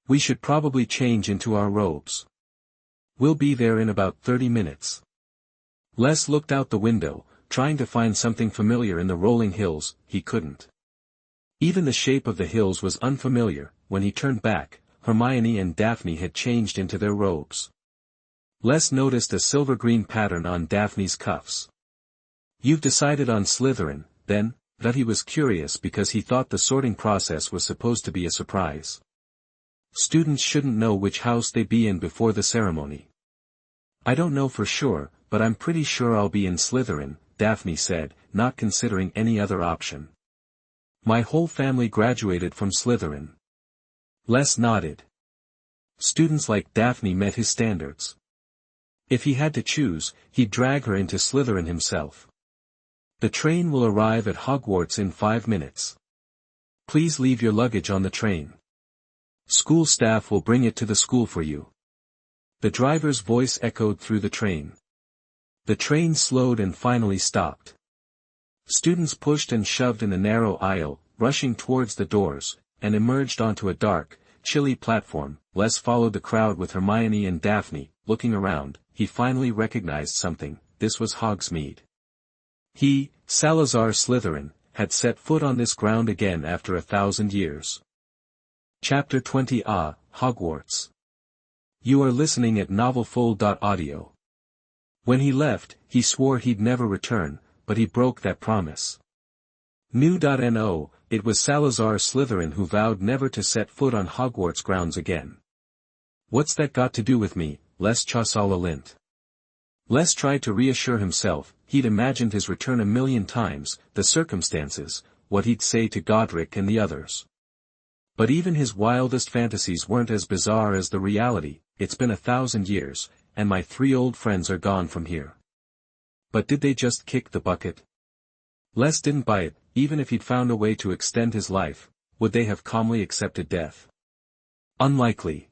Speaker 1: We should probably change into our robes. We'll be there in about 30 minutes. Les looked out the window, trying to find something familiar in the rolling hills. He couldn't. Even the shape of the hills was unfamiliar. When he turned back, Hermione and Daphne had changed into their robes. Les noticed a silver-green pattern on Daphne's cuffs. You've decided on Slytherin, then? That he was curious because he thought the sorting process was supposed to be a surprise. Students shouldn't know which house they'd be in before the ceremony. I don't know for sure, but I'm pretty sure I'll be in Slytherin, Daphne said, not considering any other option. My whole family graduated from Slytherin. Les nodded. Students like Daphne met his standards. If he had to choose, he'd drag her into Slytherin himself. The train will arrive at Hogwarts in 5 minutes. Please leave your luggage on the train. School staff will bring it to the school for you. The driver's voice echoed through the train. The train slowed and finally stopped. Students pushed and shoved in the narrow aisle, rushing towards the doors, and emerged onto a dark, chilly platform. Les followed the crowd with Hermione and Daphne. Looking around, he finally recognized something. This was Hogsmeade. He, Salazar Slytherin, had set foot on this ground again after 1,000 years. Chapter 20 Hogwarts. You are listening at novelfull.audio. When he left, he swore he'd never return, but he broke that promise. New.no, it was Salazar Slytherin who vowed never to set foot on Hogwarts grounds again. What's that got to do with me, Les Chasala Lint? Les tried to reassure himself. He'd imagined his return 1,000,000 times, the circumstances, what he'd say to Godric and the others. But even his wildest fantasies weren't as bizarre as the reality. It's been 1,000 years, and my 3 old friends are gone from here. But did they just kick the bucket? Les didn't buy it. Even if he'd found a way to extend his life, would they have calmly accepted death? Unlikely.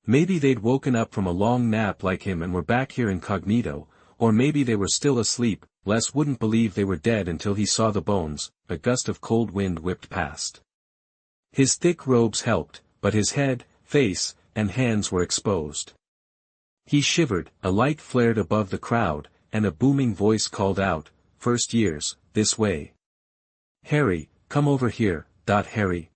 Speaker 1: Maybe they'd woken up from a long nap like him and were back here incognito, or maybe they were still asleep. Les wouldn't believe they were dead until he saw the bones. A gust of cold wind whipped past. His thick robes helped, but his head, face, and hands were exposed. He shivered. A light flared above the crowd, and a booming voice called out, "First years, this way. Harry, come over here." Harry.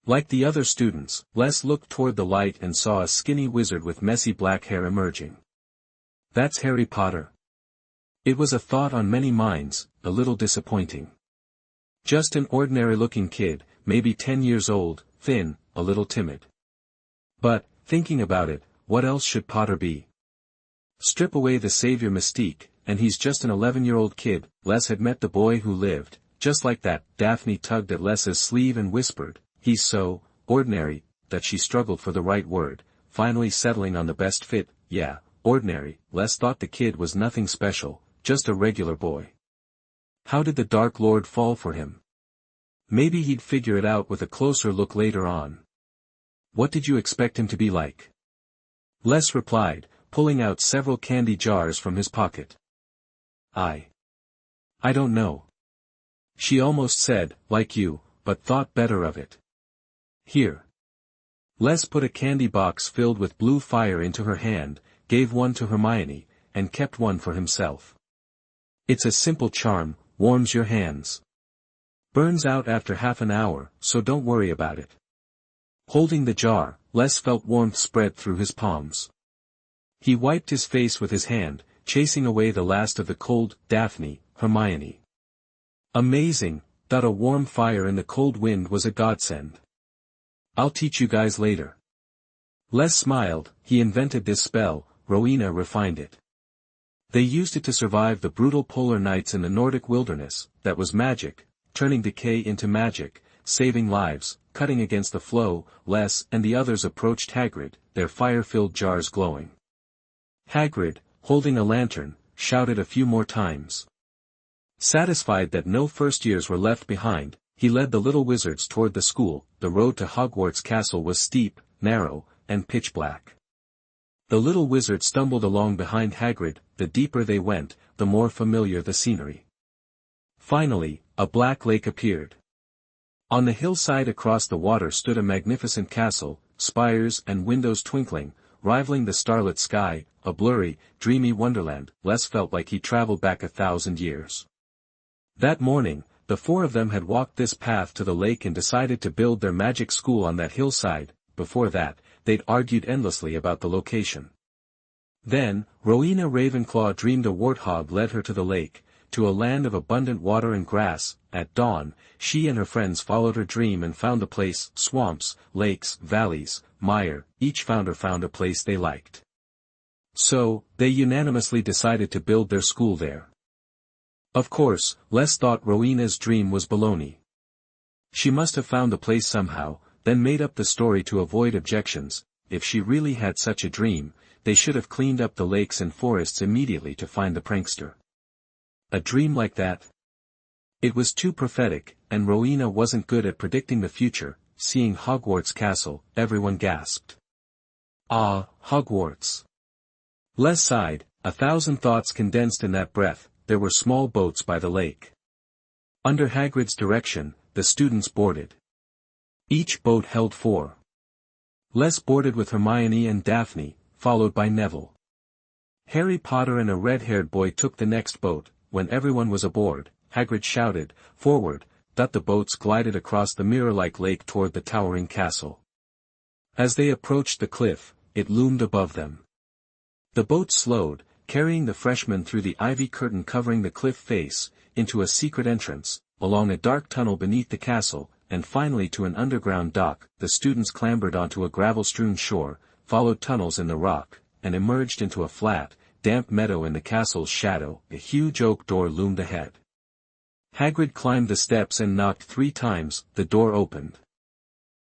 Speaker 1: Like the other students, Les looked toward the light and saw a skinny wizard with messy black hair emerging. That's Harry Potter. It was a thought on many minds, a little disappointing. Just an ordinary-looking kid, maybe 10 years old, thin, a little timid. But, thinking about it, what else should Potter be? Strip away the savior mystique, and he's just an 11-year-old kid. Les had met the boy who lived, just like that. Daphne tugged at Les's sleeve and whispered, "He's so ordinary," that she struggled for the right word, finally settling on the best fit. Yeah, ordinary. Les thought the kid was nothing special, just a regular boy. How did the Dark Lord fall for him? Maybe he'd figure it out with a closer look later on. What did you expect him to be like? Les replied, pulling out several candy jars from his pocket. I don't know. She almost said, like you, but thought better of it. Here. Les put a candy box filled with blue fire into her hand, gave one to Hermione, and kept one for himself. It's a simple charm, warms your hands. Burns out after half an hour, so don't worry about it. Holding the jar, Les felt warmth spread through his palms. He wiped his face with his hand, chasing away the last of the cold. Daphne, Hermione. Amazing, thought a warm fire in the cold wind was a godsend. I'll teach you guys later. Les smiled. He invented this spell, Rowena refined it. They used it to survive the brutal polar nights in the Nordic wilderness. That was magic, turning decay into magic, saving lives, cutting against the flow. Les and the others approached Hagrid, their fire-filled jars glowing. Hagrid, holding a lantern, shouted a few more times. Satisfied that no first-years were left behind, he led the little wizards toward the school. The road to Hogwarts Castle was steep, narrow, and pitch-black. The little wizard stumbled along behind Hagrid. The deeper they went, the more familiar the scenery. Finally, a black lake appeared. On the hillside across the water stood a magnificent castle, spires and windows twinkling, rivaling the starlit sky, a blurry, dreamy wonderland. Les felt like he traveled back 1,000 years. That morning, the four of them had walked this path to the lake and decided to build their magic school on that hillside. Before that, they'd argued endlessly about the location. Then, Rowena Ravenclaw dreamed a warthog led her to the lake, to a land of abundant water and grass. At dawn, she and her friends followed her dream and found the place. Swamps, lakes, valleys, mire, each founder found a place they liked. So, they unanimously decided to build their school there. Of course, Les thought Rowena's dream was baloney. She must have found the place somehow, then made up the story to avoid objections. If she really had such a dream, they should have cleaned up the lakes and forests immediately to find the prankster. A dream like that? It was too prophetic, and Rowena wasn't good at predicting the future. Seeing Hogwarts Castle, everyone gasped. Ah, Hogwarts. Les sighed, 1,000 thoughts condensed in that breath. There were small boats by the lake. Under Hagrid's direction, the students boarded. Each boat held 4. Les boarded with Hermione and Daphne, followed by Neville. Harry Potter and a red-haired boy took the next boat. When everyone was aboard, Hagrid shouted, "Forward!" That the boats glided across the mirror-like lake toward the towering castle. As they approached the cliff, it loomed above them. The boat slowed, carrying the freshmen through the ivy curtain covering the cliff face, into a secret entrance, along a dark tunnel beneath the castle, and finally to an underground dock. The students clambered onto a gravel-strewn shore, followed tunnels in the rock, and emerged into a flat, damp meadow in the castle's shadow. A huge oak door loomed ahead. Hagrid climbed the steps and knocked 3 times. The door opened.